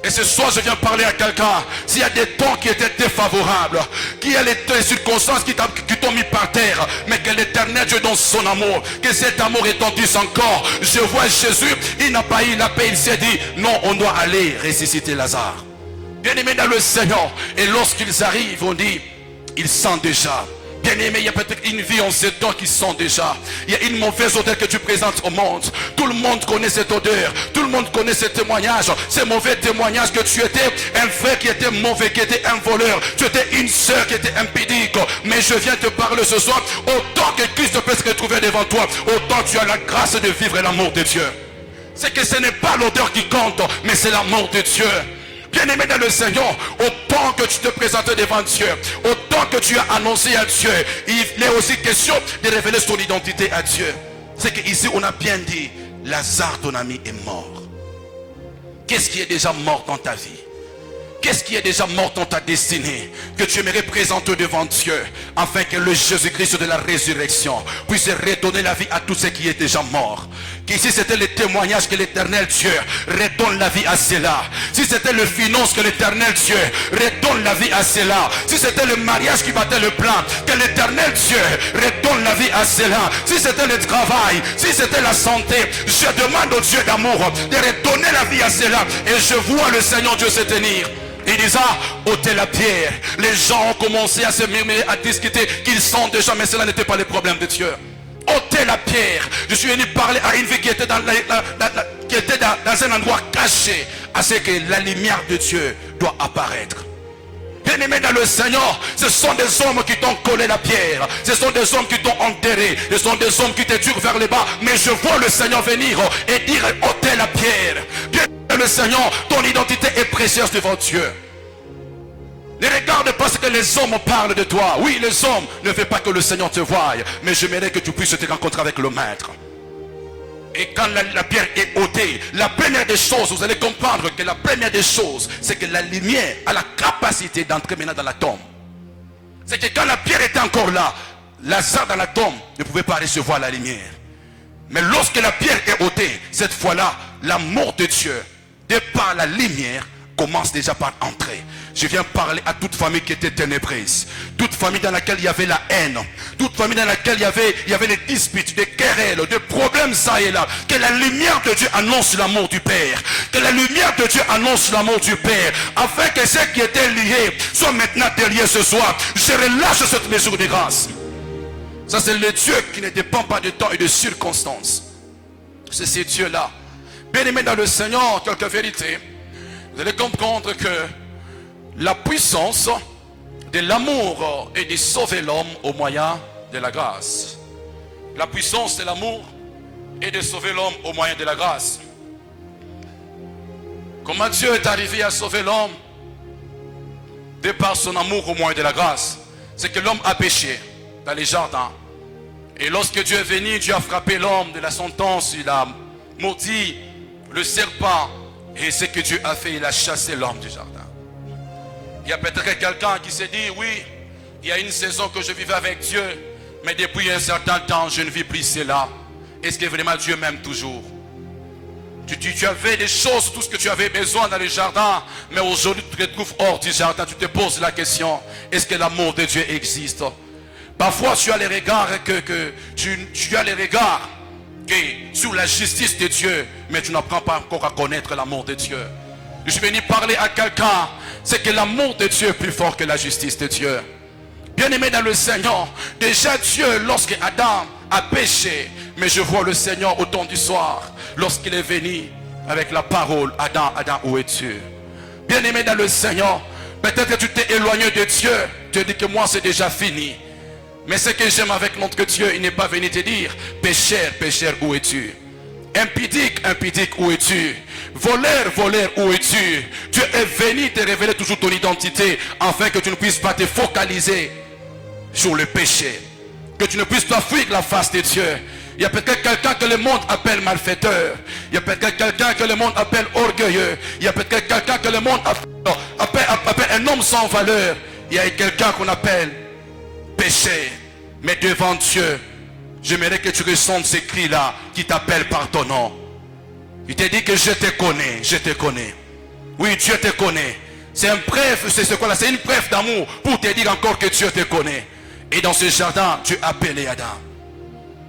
Et ce soir, je viens parler à quelqu'un. S'il y a des temps qui étaient défavorables, qu'il y a les circonstances qui t'ont mis par terre, mais que l'éternel Dieu dans son amour, que cet amour retentisse encore. Je vois Jésus, il n'a pas eu la paix, il s'est dit, non, on doit aller ressusciter Lazare. Bien-aimé dans le Seigneur. Et lorsqu'ils arrivent, on dit, ils sentent déjà. Bien-aimé, il y a peut-être une vie en ce temps qui sent déjà. Il y a une mauvaise odeur que tu présentes au monde. Tout le monde connaît cette odeur. Tout le monde connaît ce témoignage. Ces mauvais témoignages que tu étais un frère qui était mauvais, qui était un voleur. Tu étais une sœur qui était impudique. Mais je viens te parler ce soir. Autant que Christ peut se retrouver devant toi, autant tu as la grâce de vivre l'amour de Dieu. C'est que ce n'est pas l'odeur qui compte, mais c'est l'amour de Dieu. Bien-aimé dans le Seigneur, autant que tu te présentes devant Dieu, autant que tu as annoncé à Dieu, il est aussi question de révéler son identité à Dieu. C'est qu'ici on a bien dit, Lazare ton ami est mort. Qu'est-ce qui est déjà mort dans ta vie? Qu'est-ce qui est déjà mort dans ta destinée que tu aimerais présenter devant Dieu afin que le Jésus-Christ de la résurrection puisse redonner la vie à tout ce qui est déjà mort? Qu'ici c'était le témoignage que l'éternel Dieu redonne la vie à cela. Si c'était le finance, que l'éternel Dieu redonne la vie à cela. Si c'était le mariage qui battait le plein, que l'éternel Dieu redonne la vie à cela. Si c'était le travail, si c'était la santé, je demande au Dieu d'amour de redonner la vie à cela. Et je vois le Seigneur Dieu se tenir. Il disait, ôtez la pierre. Les gens ont commencé à se murmurer, à discuter qu'ils sont déjà, mais cela n'était pas le problème de Dieu. Ôtez la pierre. Je suis venu parler à une vie qui était dans un endroit caché, à ce que la lumière de Dieu doit apparaître. Bien-aimés dans le Seigneur, ce sont des hommes qui t'ont collé la pierre. Ce sont des hommes qui t'ont enterré. Ce sont des hommes qui te tirent vers le bas. Mais je vois le Seigneur venir et dire, ôtez la pierre. Bien dans le Seigneur, ton identité est précieuse devant Dieu. Ne regarde pas ce que les hommes parlent de toi. Oui, les hommes ne veulent pas que le Seigneur te voie. Mais j'aimerais que tu puisses te rencontrer avec le Maître. Et quand la pierre est ôtée, la première des choses, vous allez comprendre que la première des choses, c'est que la lumière a la capacité d'entrer maintenant dans la tombe. C'est que quand la pierre était encore là, Lazare dans la tombe ne pouvait pas recevoir la lumière. Mais lorsque la pierre est ôtée, cette fois-là, l'amour de Dieu, de par la lumière, commence déjà par entrer. Je viens parler à toute famille qui était ténébreuse, toute famille dans laquelle il y avait la haine, toute famille dans laquelle il y avait des disputes, des querelles, des problèmes ça et là. Que la lumière de Dieu annonce l'amour du Père, que la lumière de Dieu annonce l'amour du Père, afin que ceux qui étaient liés soient maintenant déliés ce soir. Je relâche cette mesure de grâce. Ça, c'est le Dieu qui ne dépend pas de temps et de circonstances. C'est ce Dieu-là. Bien-aimés dans le Seigneur, quelques vérités. Vous allez comprendre que la puissance de l'amour est de sauver l'homme au moyen de la grâce. La puissance de l'amour est de sauver l'homme au moyen de la grâce. Comment Dieu est arrivé à sauver l'homme? De par son amour au moyen de la grâce. C'est que l'homme a péché dans les jardins. Et lorsque Dieu est venu, Dieu a frappé l'homme de la sentence. Il a maudit le serpent. Et ce que Dieu a fait, il a chassé l'homme du jardin. Il y a peut-être quelqu'un qui s'est dit, oui, il y a une saison que je vivais avec Dieu, mais depuis un certain temps, je ne vis plus cela. Est-ce que vraiment Dieu m'aime toujours? Tu avais des choses, tout ce que tu avais besoin dans le jardin, mais aujourd'hui tu te trouves hors du jardin. Tu te poses la question, est-ce que l'amour de Dieu existe? Parfois tu as les regards tu as les regards sur la justice de Dieu, mais tu n'apprends pas encore à connaître l'amour de Dieu. Je suis venu parler à quelqu'un, c'est que l'amour de Dieu est plus fort que la justice de Dieu. Bien-aimé dans le Seigneur, déjà Dieu, lorsque Adam a péché, mais je vois le Seigneur au temps du soir, lorsqu'il est venu avec la parole, Adam, Adam, où es-tu? Bien-aimé dans le Seigneur, peut-être que tu t'es éloigné de Dieu, tu dis que moi c'est déjà fini. Mais ce que j'aime avec notre Dieu, il n'est pas venu te dire, pécheur, pécheur, où es-tu? Impudique, impudique, où es-tu? Voleur, voleur, où es-tu? Dieu est venu te révéler toujours ton identité, afin que tu ne puisses pas te focaliser sur le péché. Que tu ne puisses pas fuir la face de Dieu. Il y a peut-être quelqu'un que le monde appelle malfaiteur. Il y a peut-être quelqu'un que le monde appelle orgueilleux. Il y a peut-être quelqu'un que le monde appelle un homme sans valeur. Il y a quelqu'un qu'on appelle péché. Mais devant Dieu, j'aimerais que tu ressentes ces cris-là qui t'appellent par ton nom. Il te dit que je te connais, je te connais. Oui, Dieu te connaît. C'est un preuve, c'est quoi là? C'est une preuve d'amour pour te dire encore que Dieu te connaît. Et dans ce jardin, tu as appelé Adam.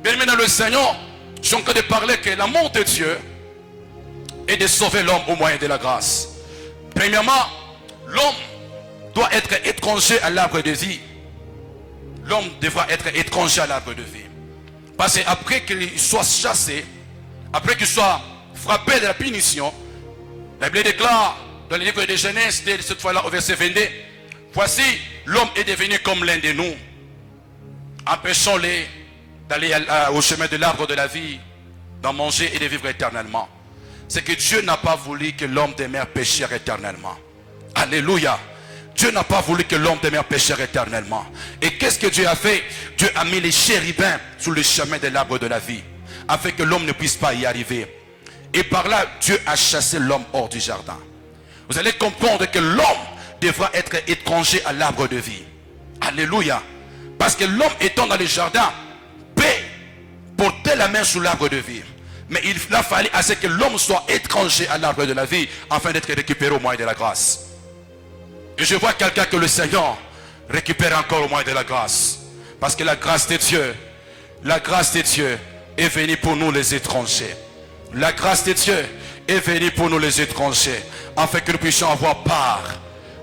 Bien aimé dans le Seigneur, je suis en train de parler que l'amour de Dieu est de sauver l'homme au moyen de la grâce. Premièrement, l'homme doit être étranger à l'arbre de vie. L'homme devra être étranger à l'arbre de vie. Parce qu'après qu'il soit chassé, après qu'il soit frappé de la punition, la Bible déclare dans le livre de Genèse, cette fois-là au verset 22, voici, l'homme est devenu comme l'un de nous. Empêchons-les d'aller au chemin de l'arbre de la vie, d'en manger et de vivre éternellement. C'est que Dieu n'a pas voulu que l'homme demeure pécheur éternellement. Alléluia. Dieu n'a pas voulu que l'homme demeure pécheur éternellement. Et qu'est-ce que Dieu a fait? Dieu a mis les chérubins sur le chemin de l'arbre de la vie, afin que l'homme ne puisse pas y arriver. Et par là, Dieu a chassé l'homme hors du jardin. Vous allez comprendre que l'homme devra être étranger à l'arbre de vie. Alléluia. Parce que l'homme étant dans le jardin peut porter la main sur l'arbre de vie. Mais il a fallu à ce que l'homme soit étranger à l'arbre de la vie, afin d'être récupéré au moyen de la grâce. Et je vois quelqu'un que le Seigneur récupère encore au moyen de la grâce. Parce que la grâce de Dieu est venue pour nous les étrangers. La grâce de Dieu est venue pour nous les étrangers, afin que nous puissions avoir part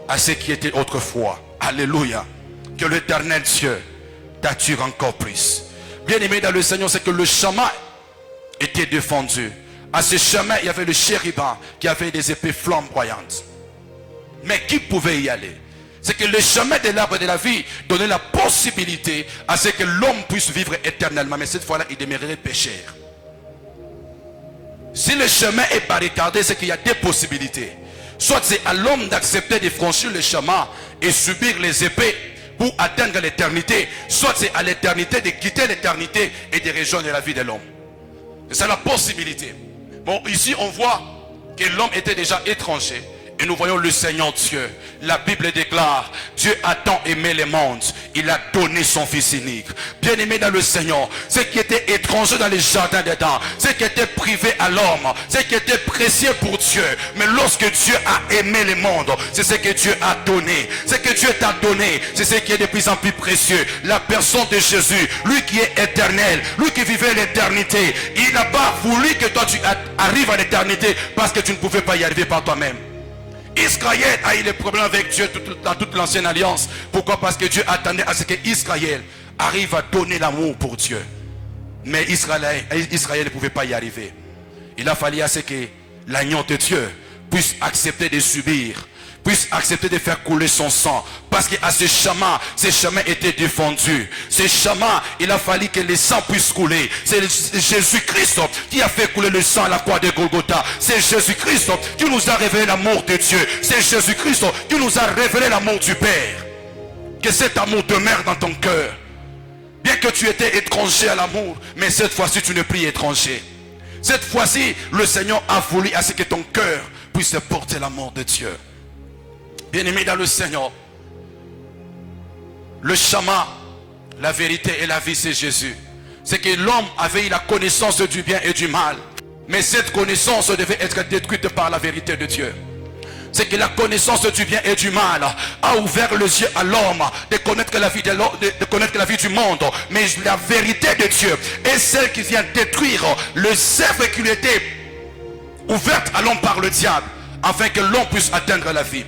à ce qui était autrefois. Alléluia. Que l'Éternel Dieu t'attire encore plus. Bien-aimé dans le Seigneur, c'est que le chemin était défendu. À ce chemin, il y avait le chérubin qui avait des épées flamboyantes. Mais qui pouvait y aller? C'est que le chemin de l'arbre de la vie donnait la possibilité à ce que l'homme puisse vivre éternellement. Mais cette fois-là, il demeurerait pécheur. Si le chemin est barricadé, c'est qu'il y a deux possibilités. Soit c'est à l'homme d'accepter de franchir le chemin et subir les épées pour atteindre l'éternité. Soit c'est à l'éternité de quitter l'éternité et de rejoindre la vie de l'homme. C'est la possibilité. Bon, ici on voit que l'homme était déjà étranger. Et nous voyons le Seigneur Dieu. La Bible déclare, Dieu a tant aimé le monde, il a donné son Fils unique. Bien aimé dans le Seigneur, ce qui était étranger dans les jardins d'Éden, ce qui était privé à l'homme, ce qui était précieux pour Dieu. Mais lorsque Dieu a aimé le monde, c'est ce que Dieu a donné. Ce que Dieu t'a donné, c'est ce qui est de plus en plus précieux. La personne de Jésus, lui qui est éternel, lui qui vivait l'éternité. Il n'a pas voulu que toi tu arrives à l'éternité parce que tu ne pouvais pas y arriver par toi-même. Israël a eu des problèmes avec Dieu dans toute l'ancienne alliance. Pourquoi? Parce que Dieu attendait à ce que Israël arrive à donner l'amour pour Dieu. Mais Israël ne pouvait pas y arriver. Il a fallu à ce que l'agneau de Dieu puisse accepter de subir, puisse accepter de faire couler son sang. Parce qu'à ce chemin était défendu. Ce chemin, il a fallu que le sang puisse couler. C'est Jésus-Christ qui a fait couler le sang à la croix de Golgotha. C'est Jésus-Christ qui nous a révélé l'amour de Dieu. C'est Jésus-Christ qui nous a révélé l'amour du Père. Que cet amour demeure dans ton cœur. Bien que tu étais étranger à l'amour, mais cette fois-ci tu n'es plus étranger. Cette fois-ci, le Seigneur a voulu à ce que ton cœur puisse porter l'amour de Dieu. Bien-aimé dans le Seigneur, le chemin, la vérité et la vie, c'est Jésus. C'est que l'homme avait eu la connaissance du bien et du mal. Mais cette connaissance devait être détruite par la vérité de Dieu. C'est que la connaissance du bien et du mal a ouvert les yeux à l'homme de connaître la vie de connaître la vie du monde. Mais la vérité de Dieu est celle qui vient détruire le cercle qui était ouvert à l'homme par le diable, afin que l'homme puisse atteindre la vie.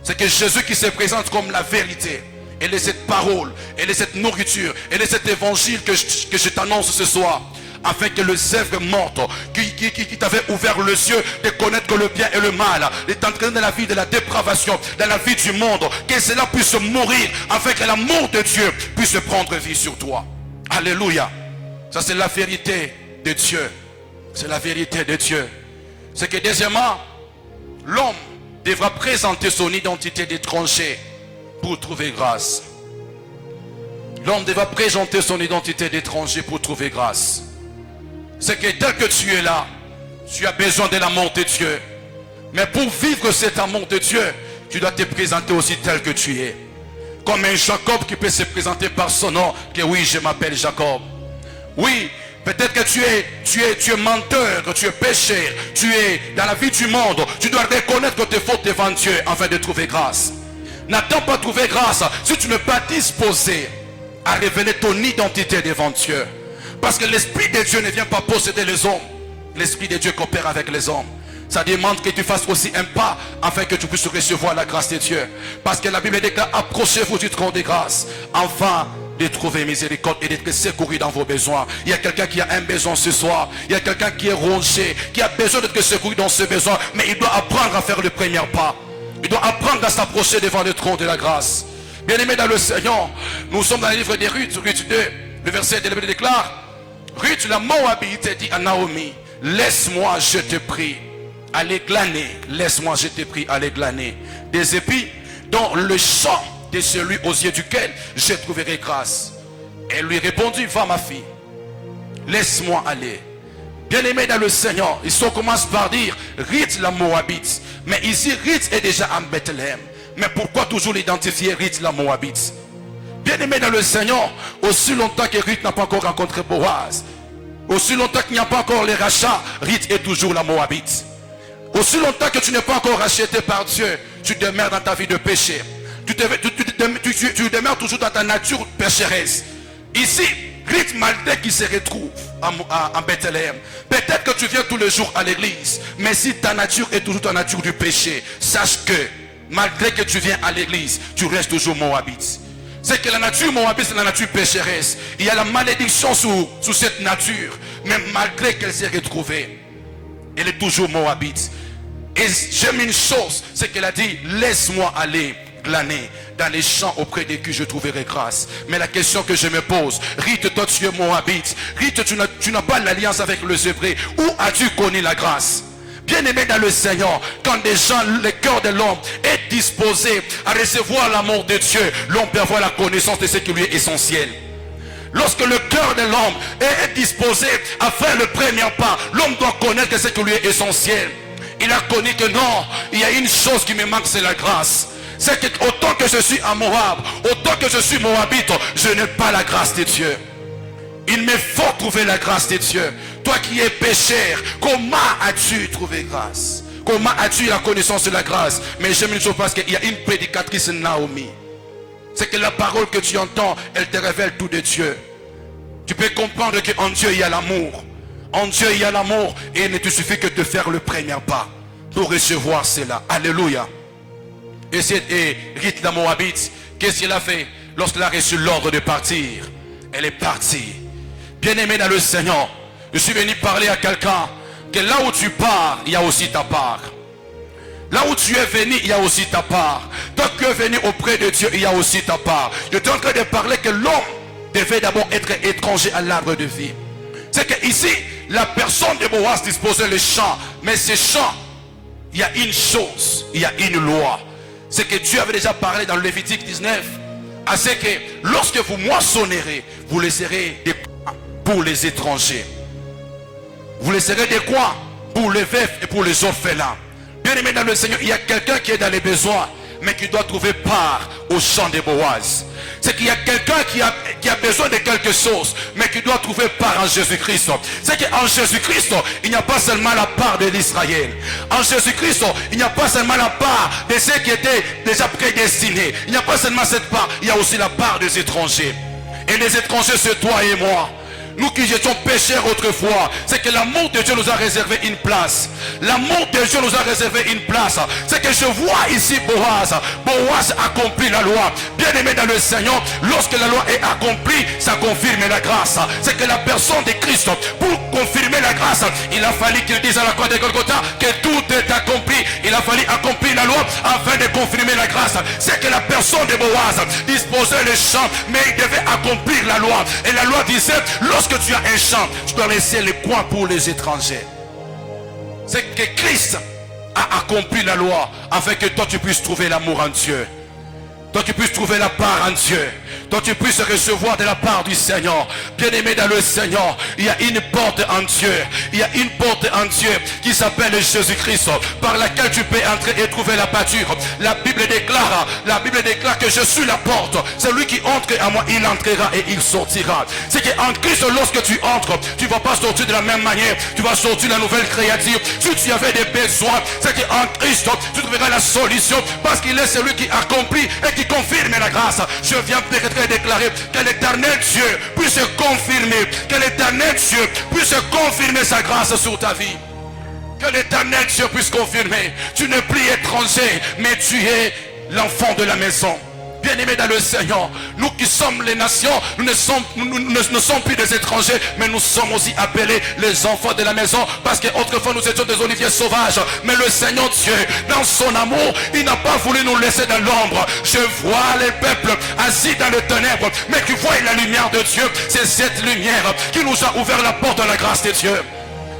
C'est que Jésus qui se présente comme la vérité. Elle est cette parole, elle est cette nourriture, elle est cet évangile que je t'annonce ce soir. Afin que le zèbre morte qui t'avait ouvert les yeux de connaître le bien et le mal, est entraîné dans la vie de la dépravation, dans la vie du monde, que cela puisse mourir, afin que l'amour de Dieu puisse prendre vie sur toi. Alléluia. Ça c'est la vérité de Dieu. C'est la vérité de Dieu. C'est que deuxièmement, l'homme devra présenter son identité d'étranger pour trouver grâce. L'homme devra présenter son identité d'étranger pour trouver grâce. C'est que tel que tu es là, tu as besoin de l'amour de Dieu. Mais pour vivre cet amour de Dieu, tu dois te présenter aussi tel que tu es. Comme un Jacob qui peut se présenter par son nom, que oui, je m'appelle Jacob. Oui, peut-être que tu es menteur, que tu es pécheur, tu es dans la vie du monde. Tu dois reconnaître tes fautes devant Dieu afin de trouver grâce. N'attends pas trouver grâce si tu n'es pas disposé à révéler ton identité devant Dieu. Parce que l'Esprit de Dieu ne vient pas posséder les hommes. L'Esprit de Dieu coopère avec les hommes. Ça demande que tu fasses aussi un pas afin que tu puisses recevoir la grâce de Dieu. Parce que la Bible déclare, approchez-vous du trône de grâce afin de trouver miséricorde et d'être secouru dans vos besoins. Il y a quelqu'un qui a un besoin ce soir. Il y a quelqu'un qui est rongé, qui a besoin d'être secouru dans ce besoin. Mais il doit apprendre à faire le premier pas. Il doit apprendre à s'approcher devant le trône de la grâce. Bien-aimés dans le Seigneur, nous sommes dans le livre de Ruth, Ruth 2, le verset de la Bible déclare, Ruth la Moabite dit à Naomi, laisse-moi je te prie aller glaner, laisse-moi je te prie aller glaner des épis dans le champ de celui aux yeux duquel je trouverai grâce. Elle lui répondit, va ma fille, laisse-moi aller. Bien-aimé dans le Seigneur, ici on commence par dire Ruth la Moabite. Mais ici Ruth est déjà en Bethléem. Mais pourquoi toujours l'identifier Ruth la Moabite? Bien-aimé dans le Seigneur, aussi longtemps que Ruth n'a pas encore rencontré Boaz, aussi longtemps qu'il n'y a pas encore les rachats, Ruth est toujours la Moabite. Aussi longtemps que tu n'es pas encore racheté par Dieu, tu demeures dans ta vie de péché. Tu demeures toujours dans ta nature pécheresse. Ici, Ruth malgré qui se retrouve en Bethléem. Peut-être que tu viens tous les jours à l'église, mais si ta nature est toujours ta nature du péché, sache que malgré que tu viens à l'église, tu restes toujours moabite. C'est que la nature moabite, c'est la nature pécheresse. Il y a la malédiction sous cette nature. Mais malgré qu'elle s'est retrouvée, elle est toujours moabite. Et j'aime une chose, c'est qu'elle a dit, laisse-moi aller glaner dans les champs auprès de qui je trouverai grâce. Mais la question que je me pose, Rite, toi tu es moabite. Rite, tu n'as pas l'alliance avec les Hébreux. Où as-tu connu la grâce? Bien-aimé dans le Seigneur, quand des gens, le cœur de l'homme est disposé à recevoir l'amour de Dieu, l'homme peut avoir la connaissance de ce qui lui est essentiel. Lorsque le cœur de l'homme est disposé à faire le premier pas, l'homme doit connaître ce qui lui est essentiel. Il a connu que non, il y a une chose qui me manque, c'est la grâce. C'est que autant que je suis à Moab, autant que je suis moabite, je n'ai pas la grâce de Dieu. Il me faut trouver la grâce de Dieu. Toi qui es pécheur, comment as-tu trouvé grâce? Comment as-tu la connaissance de la grâce? Mais j'aime une chose parce qu'il y a une prédicatrice, Naomi. C'est que la parole que tu entends, elle te révèle tout de Dieu. Tu peux comprendre qu'en Dieu il y a l'amour. En Dieu il y a l'amour. Et il ne te suffit que de faire le premier pas pour recevoir cela. Alléluia. Et Rite la Moabite, qu'est-ce qu'elle a fait? Lorsqu'elle a reçu l'ordre de partir, elle est partie. Bien-aimé dans le Seigneur, je suis venu parler à quelqu'un que là où tu pars, il y a aussi ta part. Là où tu es venu, il y a aussi ta part. Toi qui es venu auprès de Dieu, il y a aussi ta part. Je suis en train de parler que l'homme devait d'abord être étranger à l'arbre de vie. C'est que ici, la personne de Boaz disposait les champs. Mais ces champs, il y a une chose, il y a une loi. C'est que Dieu avait déjà parlé dans le Lévitique 19. À ce que lorsque vous moissonnerez, vous laisserez des quoi pour les étrangers. Vous laisserez des quoi pour les veufs et pour les orphelins. Bien aimé dans le Seigneur, il y a quelqu'un qui est dans les besoins, mais qui doit trouver part au champ de Boaz. C'est qu'il y a quelqu'un qui a besoin de quelque chose, mais qui doit trouver part en Jésus-Christ. C'est qu'en Jésus-Christ, il n'y a pas seulement la part de l'Israël. En Jésus-Christ, il n'y a pas seulement la part de ceux qui étaient déjà prédestinés. Il n'y a pas seulement cette part, il y a aussi la part des étrangers. Et les étrangers, c'est toi et moi. Nous qui étions pécheurs autrefois, c'est que l'amour de Dieu nous a réservé une place. L'amour de Dieu nous a réservé une place. C'est que je vois ici Boaz. Boaz accomplit la loi. Bien aimé dans le Seigneur, lorsque la loi est accomplie, ça confirme la grâce. C'est que la personne de Christ, pour confirmer la grâce, il a fallu qu'il dise à la croix de Golgotha que tout est accompli. Il a fallu accomplir la loi afin de confirmer la grâce. C'est que la personne de Boaz disposait les champs, mais il devait accomplir la loi. Et la loi disait, lorsque tu as un champ, tu dois laisser les coins pour les étrangers. C'est que Christ a accompli la loi afin que toi tu puisses trouver l'amour en Dieu. Toi tu puisses trouver la part en Dieu. Toi tu puisses recevoir de la part du Seigneur. Bien-aimé dans le Seigneur, il y a une porte en Dieu. Il y a une porte en Dieu qui s'appelle Jésus-Christ, par laquelle tu peux entrer et trouver la pâture. La Bible déclare que je suis la porte. Celui qui entre à moi, il entrera et il sortira. C'est qu'en Christ, lorsque tu entres, tu ne vas pas sortir de la même manière. Tu vas sortir la nouvelle créature. Si tu avais des besoins, c'est qu'en Christ, tu trouveras la solution, parce qu'il est celui qui accomplit et qui confirme la grâce. Je viens peut-être déclarer que l'éternel Dieu puisse confirmer, que l'éternel Dieu puisse confirmer sa grâce sur ta vie. Que l'éternel Dieu puisse confirmer. Tu n'es plus étranger, mais tu es l'enfant de la maison. Bien-aimés dans le Seigneur, nous qui sommes les nations, nous ne sommes plus des étrangers, mais nous sommes aussi appelés les enfants de la maison, parce qu'autrefois nous étions des oliviers sauvages. Mais le Seigneur Dieu, dans son amour, il n'a pas voulu nous laisser dans l'ombre. Je vois les peuples assis dans les ténèbres, mais qui voient la lumière de Dieu. C'est cette lumière qui nous a ouvert la porte à la grâce de Dieu.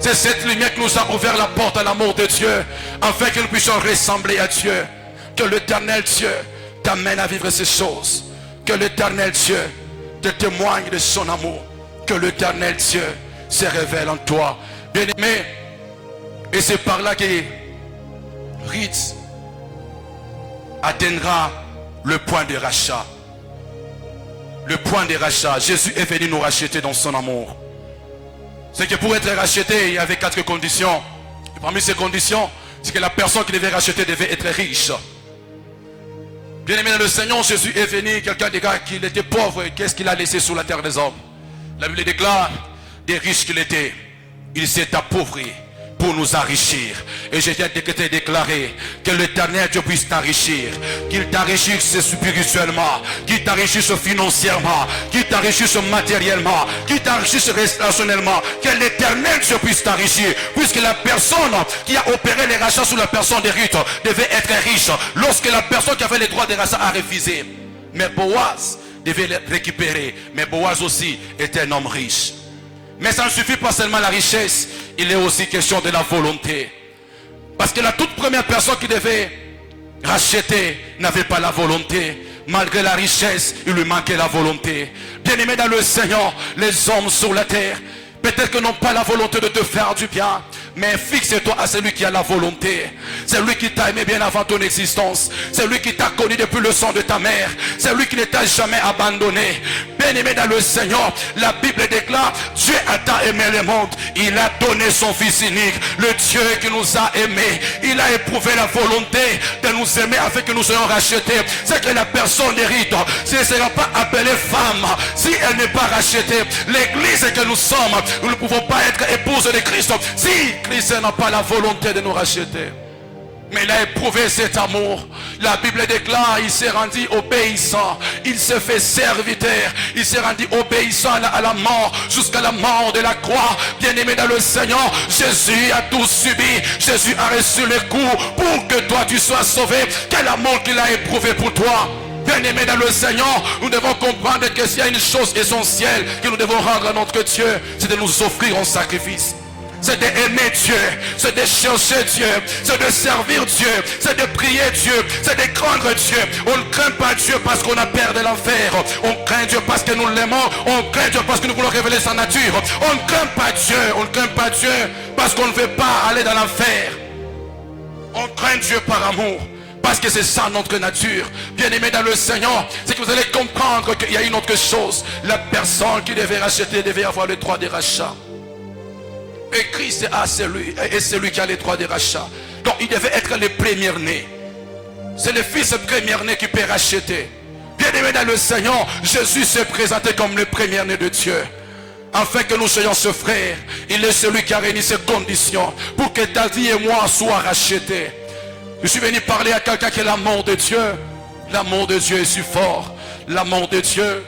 C'est cette lumière qui nous a ouvert la porte à l'amour de Dieu, afin que nous puissions ressembler à Dieu. Que l'éternel Dieu t'amène à vivre ces choses. Que l'éternel Dieu te témoigne de son amour. Que l'éternel Dieu se révèle en toi. Bien-aimé, et c'est par là que Rite atteindra le point de rachat. Le point de rachat. Jésus est venu nous racheter dans son amour. C'est que pour être racheté, il y avait 4 conditions. Et parmi ces conditions, c'est que la personne qui devait racheter devait être riche. Bien aimé dans le Seigneur, Jésus est venu, quelqu'un des gars qu'il était pauvre, qu'est-ce qu'il a laissé sur la terre des hommes? La Bible déclare, des riches qu'il était, il s'est appauvri pour nous enrichir. Et je viens de déclarer que l'Éternel Dieu puisse t'enrichir, qu'il t'enrichisse spirituellement, qu'il t'enrichisse financièrement, qu'il t'enrichisse matériellement, qu'il t'enrichisse relationnellement, que l'Éternel Dieu puisse t'enrichir, puisque la personne qui a opéré les rachats sous la personne de Ruth devait être riche, lorsque la personne qui avait les droits de rachat a refusé. Mais Boaz devait les récupérer, mais Boaz aussi était un homme riche. Mais ça ne suffit pas seulement la richesse, il est aussi question de la volonté. Parce que la toute première personne qui devait racheter n'avait pas la volonté. Malgré la richesse, il lui manquait la volonté. Bien-aimé dans le Seigneur, les hommes sur la terre, peut-être que n'ont pas la volonté de te faire du bien. Mais fixe-toi à celui qui a la volonté. C'est lui qui t'a aimé bien avant ton existence. C'est lui qui t'a connu depuis le sang de ta mère. C'est lui qui ne t'a jamais abandonné. Bien-aimé dans le Seigneur, la Bible déclare: Dieu a tant aimé le monde, il a donné son Fils unique. Le Dieu qui nous a aimés, il a éprouvé la volonté de nous aimer afin que nous soyons rachetés. C'est que la personne hérite, si elle ne sera pas appelée femme, si elle n'est pas rachetée, l'église que nous sommes, nous ne pouvons pas être épouses de Christ si Christ n'a pas la volonté de nous racheter. Mais il a éprouvé cet amour. La Bible déclare: il s'est rendu obéissant, il s'est fait serviteur, il s'est rendu obéissant à la mort, jusqu'à la mort de la croix. Bien-aimé dans le Seigneur, Jésus a tout subi, Jésus a reçu le coup pour que toi tu sois sauvé. Quel amour qu'il a éprouvé pour toi. Bien-aimé dans le Seigneur, nous devons comprendre que s'il y a une chose essentielle que nous devons rendre à notre Dieu, c'est de nous offrir en sacrifice. C'est d'aimer Dieu, c'est de chercher Dieu, c'est de servir Dieu, c'est de prier Dieu, c'est de craindre Dieu. On ne craint pas Dieu parce qu'on a peur de l'enfer. On craint Dieu parce que nous l'aimons. On craint Dieu parce que nous voulons révéler sa nature. On ne craint pas Dieu, on ne craint pas Dieu parce qu'on ne veut pas aller dans l'enfer. On craint Dieu par amour. Parce que c'est ça notre nature. Bien-aimé dans le Seigneur, c'est que vous allez comprendre qu'il y a une autre chose. La personne qui devait racheter devait avoir le droit de rachat. Et Christ est celui qui a les droits de rachat. Donc il devait être le premier-né. C'est le fils premier-né qui peut racheter. Bien-aimé dans le Seigneur, Jésus s'est présenté comme le premier-né de Dieu. Afin que nous soyons ce frère, il est celui qui a réuni ces conditions pour que ta vie et moi soient rachetés. Je suis venu parler à quelqu'un qui est l'amour de Dieu. L'amour de Dieu est si fort. L'amour de Dieu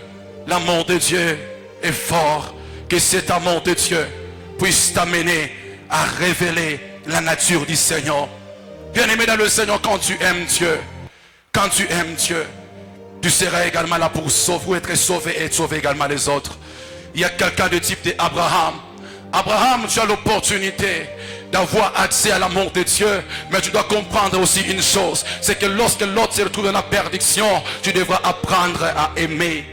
est fort. Que cet amour de Dieu puisse t'amener à révéler la nature du Seigneur. Bien-aimé dans le Seigneur, quand tu aimes Dieu, tu seras également là pour sauver, être sauvé et sauver également les autres. Il y a quelqu'un de type d'Abraham. Abraham, tu as l'opportunité d'avoir accès à l'amour de Dieu, mais tu dois comprendre aussi une chose, c'est que lorsque l'autre se retrouve dans la perdition, tu devras apprendre à aimer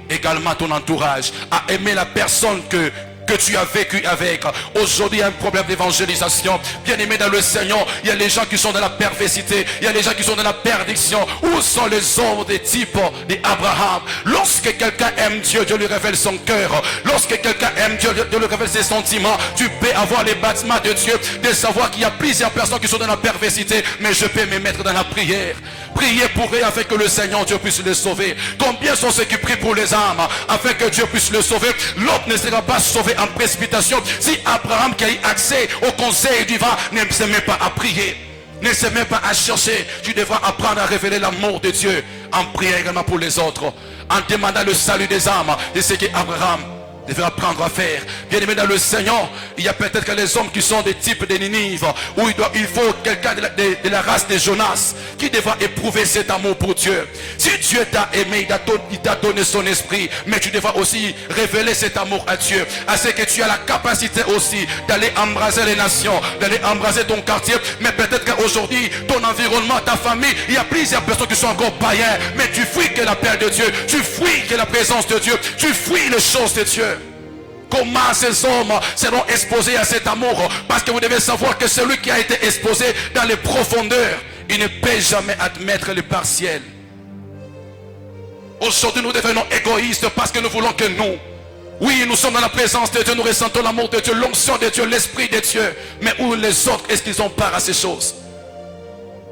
également ton entourage, à aimer la personne que tu as vécu avec. Aujourd'hui, il y a un problème d'évangélisation. Bien-aimé dans le Seigneur, il y a les gens qui sont dans la perversité, il y a les gens qui sont dans la perdition. Où sont les hommes des types d'Abraham? Lorsque quelqu'un aime Dieu, Dieu lui révèle son cœur. Lorsque quelqu'un aime Dieu, Dieu lui révèle ses sentiments. Tu peux avoir les bâtiments de Dieu, de savoir qu'il y a plusieurs personnes qui sont dans la perversité, mais je peux me mettre dans la prière. Priez pour eux afin que le Seigneur Dieu puisse les sauver. Combien sont ceux qui prient pour les âmes afin que Dieu puisse les sauver? L'autre ne sera pas sauvé en précipitation. Si Abraham qui a eu accès au conseil divin ne se met pas à prier, ne se met pas à chercher, tu devras apprendre à révéler l'amour de Dieu en priant également pour les autres, en demandant le salut des âmes. Et c'est qu'Abraham devait apprendre à faire. Bien-aimé dans le Seigneur, il y a peut-être que les hommes qui sont des types de Ninive, où il faut quelqu'un de la race de Jonas qui devra éprouver cet amour pour Dieu. Si Dieu t'a aimé, il t'a donné son esprit, mais tu devras aussi révéler cet amour à Dieu, à ce que tu as la capacité aussi d'aller embraser les nations, d'aller embraser ton quartier. Mais peut-être qu'aujourd'hui, ton environnement, ta famille, il y a plusieurs personnes qui sont encore païens, mais tu fuis que la paix de Dieu, tu fuis que la présence de Dieu, tu fuis les choses de Dieu. Comment ces hommes seront exposés à cet amour? Parce que vous devez savoir que celui qui a été exposé dans les profondeurs, il ne peut jamais admettre le partiel. Aujourd'hui, nous devenons égoïstes parce que nous voulons que oui, nous sommes dans la présence de Dieu, nous ressentons l'amour de Dieu, l'onction de Dieu, l'esprit de Dieu. Mais où les autres, est-ce qu'ils ont part à ces choses?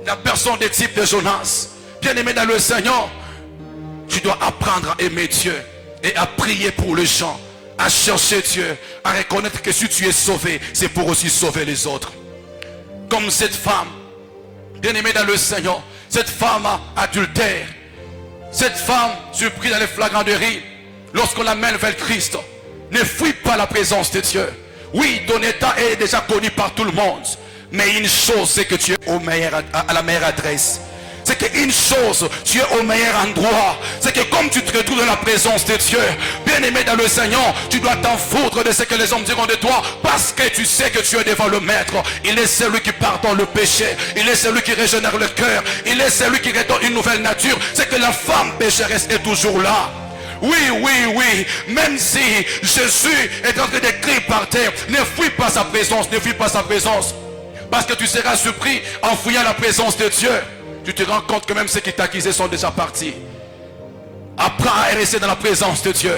La personne des types de Jonas, bien aimé dans le Seigneur, tu dois apprendre à aimer Dieu et à prier pour les gens, à chercher Dieu, à reconnaître que si tu es sauvé, c'est pour aussi sauver les autres. Comme cette femme, bien-aimée dans le Seigneur, cette femme adultère, cette femme surprise dans les flagrants de rire, lorsqu'on l'amène vers Christ, ne fuis pas la présence de Dieu. Oui, ton état est déjà connu par tout le monde, mais une chose, c'est que tu es à la meilleure adresse. C'est qu'une chose, tu es au meilleur endroit. C'est que comme tu te retrouves dans la présence de Dieu, bien aimé dans le Seigneur, tu dois t'en foutre de ce que les hommes diront de toi, parce que tu sais que tu es devant le Maître. Il est celui qui pardonne le péché, il est celui qui régénère le cœur, il est celui qui redonne une nouvelle nature. C'est que la femme pécheresse est toujours là. Oui, oui, oui, même si Jésus est en train de crier par terre, ne fuis pas sa présence, ne fuis pas sa présence, parce que tu seras surpris en fouillant la présence de Dieu. Tu te rends compte que même ceux qui t'accusaient sont déjà partis. Apprends à rester dans la présence de Dieu.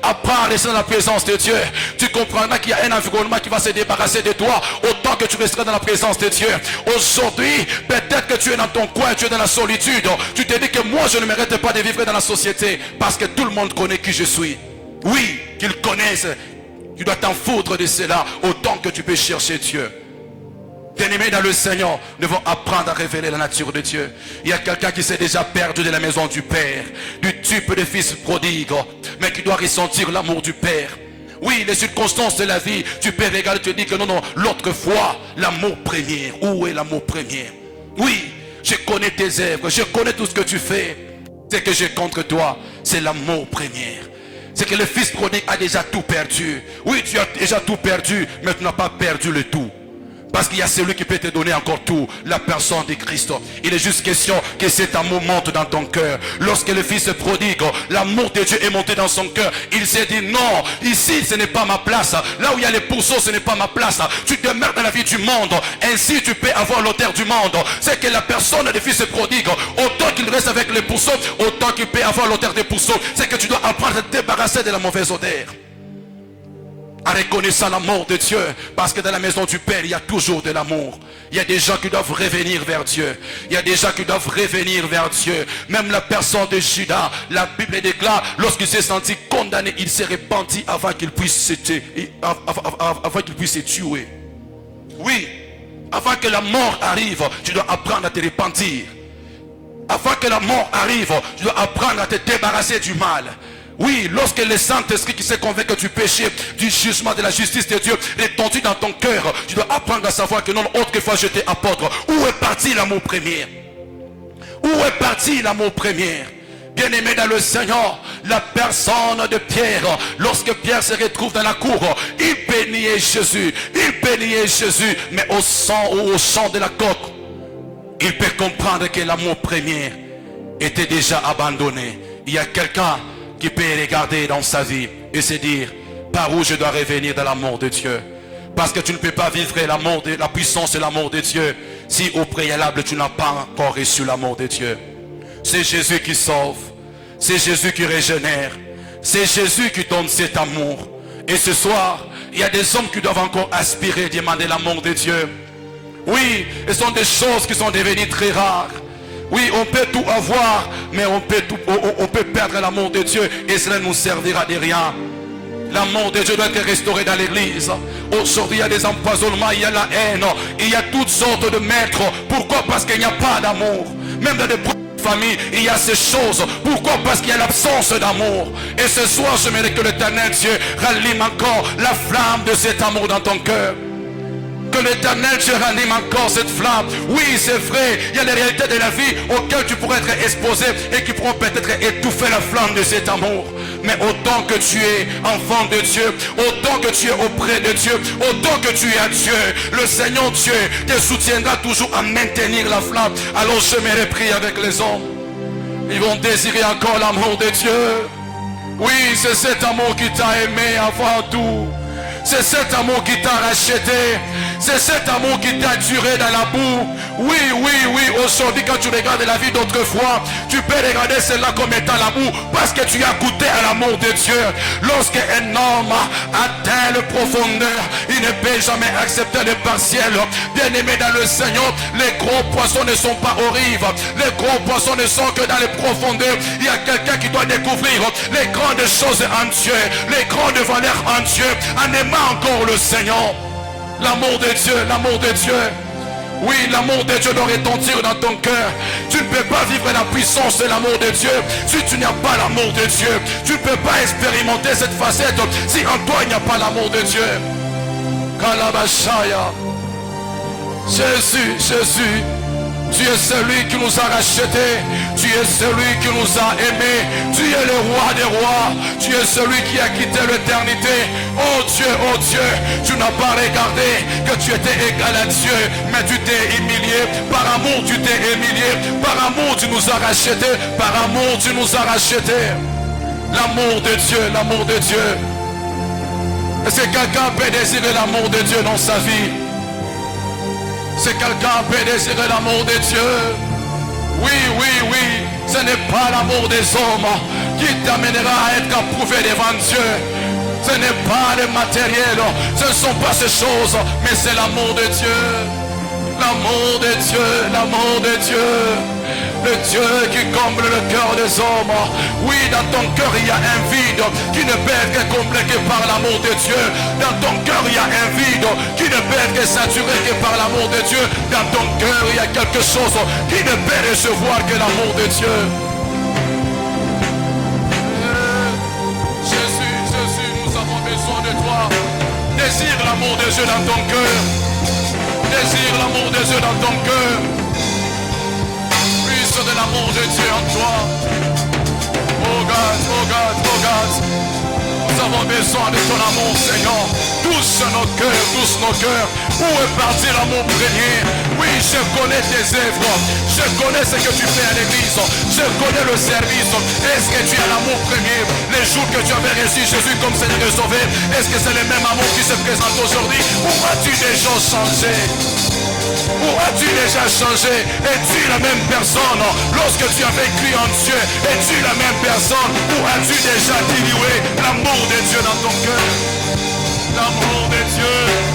Apprends à rester dans la présence de Dieu. Tu comprendras qu'il y a un environnement qui va se débarrasser de toi autant que tu resteras dans la présence de Dieu. Aujourd'hui, peut-être que tu es dans ton coin, tu es dans la solitude. Tu te dis que moi je ne mérite pas de vivre dans la société parce que tout le monde connaît qui je suis. Oui, qu'ils connaissent. Tu dois t'en foutre de cela autant que tu peux chercher Dieu. Bien-aimés dans le Seigneur, nous devons apprendre à révéler la nature de Dieu. Il y a quelqu'un qui s'est déjà perdu de la maison du Père, du type de fils prodigue, mais qui doit ressentir l'amour du Père. Oui, les circonstances de la vie, tu peux regarder et te dire que non, l'autre fois, l'amour premier. Où est l'amour premier? Oui, je connais tes œuvres, je connais tout ce que tu fais. Ce que j'ai contre toi, c'est l'amour premier. C'est que le fils prodigue a déjà tout perdu. Oui, tu as déjà tout perdu, mais tu n'as pas perdu le tout. Parce qu'il y a celui qui peut te donner encore tout, la personne de Christ. Il est juste question que cet amour monte dans ton cœur. Lorsque le fils prodigue, l'amour de Dieu est monté dans son cœur. Il s'est dit non, ici ce n'est pas ma place. Là où il y a les pourceaux, ce n'est pas ma place. Tu demeures dans la vie du monde. Ainsi tu peux avoir l'auteur du monde. C'est que la personne du fils prodigue, autant qu'il reste avec les pourceaux, autant qu'il peut avoir l'auteur des pourceaux. C'est que tu dois apprendre à te débarrasser de la mauvaise odeur. En reconnaissant l'amour de Dieu, parce que dans la maison du Père il y a toujours de l'amour. Il y a des gens qui doivent revenir vers Dieu. Il y a des gens qui doivent revenir vers Dieu. Même la personne de Judas, la Bible déclare, lorsqu'il s'est senti condamné, il s'est repenti avant qu'il puisse se tuer. Oui, avant que la mort arrive, tu dois apprendre à te repentir. Avant que la mort arrive, tu dois apprendre à te débarrasser du mal. Oui, lorsque le Saint-Esprit qui s'est convaincu du péché, du jugement, de la justice de Dieu est tendu dans ton cœur, tu dois apprendre à savoir que non, autrefois j'étais apôtre. Où est parti l'amour premier? Où est parti l'amour premier? Bien-aimé dans le Seigneur, la personne de Pierre, lorsque Pierre se retrouve dans la cour, il peut nier Jésus, mais au sang ou au chant de la coque, il peut comprendre que l'amour premier était déjà abandonné. Il y a quelqu'un qui peut regarder dans sa vie et se dire par où je dois revenir dans l'amour de Dieu. Parce que tu ne peux pas vivre la puissance et l'amour de Dieu si au préalable tu n'as pas encore reçu l'amour de Dieu. C'est Jésus qui sauve, c'est Jésus qui régénère, c'est Jésus qui donne cet amour. Et ce soir, il y a des hommes qui doivent encore aspirer, demander l'amour de Dieu. Oui, ce sont des choses qui sont devenues très rares. Oui, on peut tout avoir, mais on peut perdre l'amour de Dieu et cela ne nous servira de rien. L'amour de Dieu doit être restauré dans l'église. Aujourd'hui, il y a des empoisonnements, il y a la haine, il y a toutes sortes de maîtres. Pourquoi? Parce qu'il n'y a pas d'amour. Même dans des familles, il y a ces choses. Pourquoi? Parce qu'il y a l'absence d'amour. Et ce soir, j'aimerais que l'Éternel Dieu rallume encore la flamme de cet amour dans ton cœur. Que l'Éternel Dieu ranime encore cette flamme. Oui, c'est vrai, il y a les réalités de la vie auxquelles tu pourrais être exposé et qui pourront peut-être étouffer la flamme de cet amour. Mais autant que tu es enfant de Dieu, autant que tu es auprès de Dieu, autant que tu es à Dieu, le Seigneur Dieu te soutiendra toujours à maintenir la flamme. Alors je me reprie avec les hommes. Ils vont désirer encore l'amour de Dieu. Oui, c'est cet amour qui t'a aimé avant tout. C'est cet amour qui t'a racheté. C'est cet amour qui t'a duré dans la boue. Oui, oui, oui. Aujourd'hui, quand tu regardes la vie d'autrefois, tu peux regarder cela comme étant l'amour parce que tu as goûté à l'amour de Dieu. Lorsqu'un homme atteint le profondeur, il ne peut jamais accepter le partiel. Bien aimé dans le Seigneur, les gros poissons ne sont pas aux rives. Les gros poissons ne sont que dans les profondeurs. Il y a quelqu'un qui doit découvrir les grandes choses en Dieu, les grandes valeurs en Dieu, en aimant encore le Seigneur. L'amour de Dieu, l'amour de Dieu. Oui, l'amour de Dieu doit retentir dans ton cœur. Tu ne peux pas vivre la puissance de l'amour de Dieu si tu n'as pas l'amour de Dieu. Tu ne peux pas expérimenter cette facette si en toi il n'y a pas l'amour de Dieu. Kalabashaya. Jésus, Jésus, tu es celui qui nous a rachetés. Tu es celui qui nous a aimés. Tu es le roi des rois. Tu es celui qui a quitté l'éternité. Oh Dieu, tu n'as pas regardé que tu étais égal à Dieu, mais tu t'es humilié. Par amour, tu t'es humilié. Par amour, tu nous as rachetés. Par amour, tu nous as rachetés. L'amour de Dieu, l'amour de Dieu. Est-ce que quelqu'un peut désirer l'amour de Dieu dans sa vie? Si quelqu'un peut désirer l'amour de Dieu, oui, oui, oui, ce n'est pas l'amour des hommes qui t'amènera à être approuvé devant Dieu. Ce n'est pas le matériel, ce ne sont pas ces choses, mais c'est l'amour de Dieu. L'amour de Dieu, l'amour de Dieu. Le Dieu qui comble le cœur des hommes. Oui, dans ton cœur il y a un vide qui ne peut être comblé que par l'amour de Dieu. Dans ton cœur il y a un vide qui ne peut être saturé que par l'amour de Dieu. Dans ton cœur il y a quelque chose qui ne peut recevoir que l'amour de Dieu. Jésus, Jésus, nous avons besoin de toi. Désire l'amour de Dieu dans ton cœur. Désire l'amour de Dieu dans ton cœur. De l'amour de Dieu en toi. Oh God, oh God, oh God. Nous avons besoin de ton amour, Seigneur. Touche nos cœurs, touche nos cœurs. Où est parti l'amour premier? Oui, je connais tes œuvres. Je connais ce que tu fais à l'église. Je connais le service. Est-ce que tu as l'amour premier? Les jours que tu avais reçu Jésus comme Seigneur et Sauveur, est-ce que c'est le même amour qui se présente aujourd'hui? Ou as-tu déjà changé? Ou as-tu déjà changé? Es-tu la même personne lorsque tu avais cru en Dieu? Es-tu la même personne? Ou as-tu déjà dilué l'amour de Dieu dans ton cœur? L'amour de Dieu.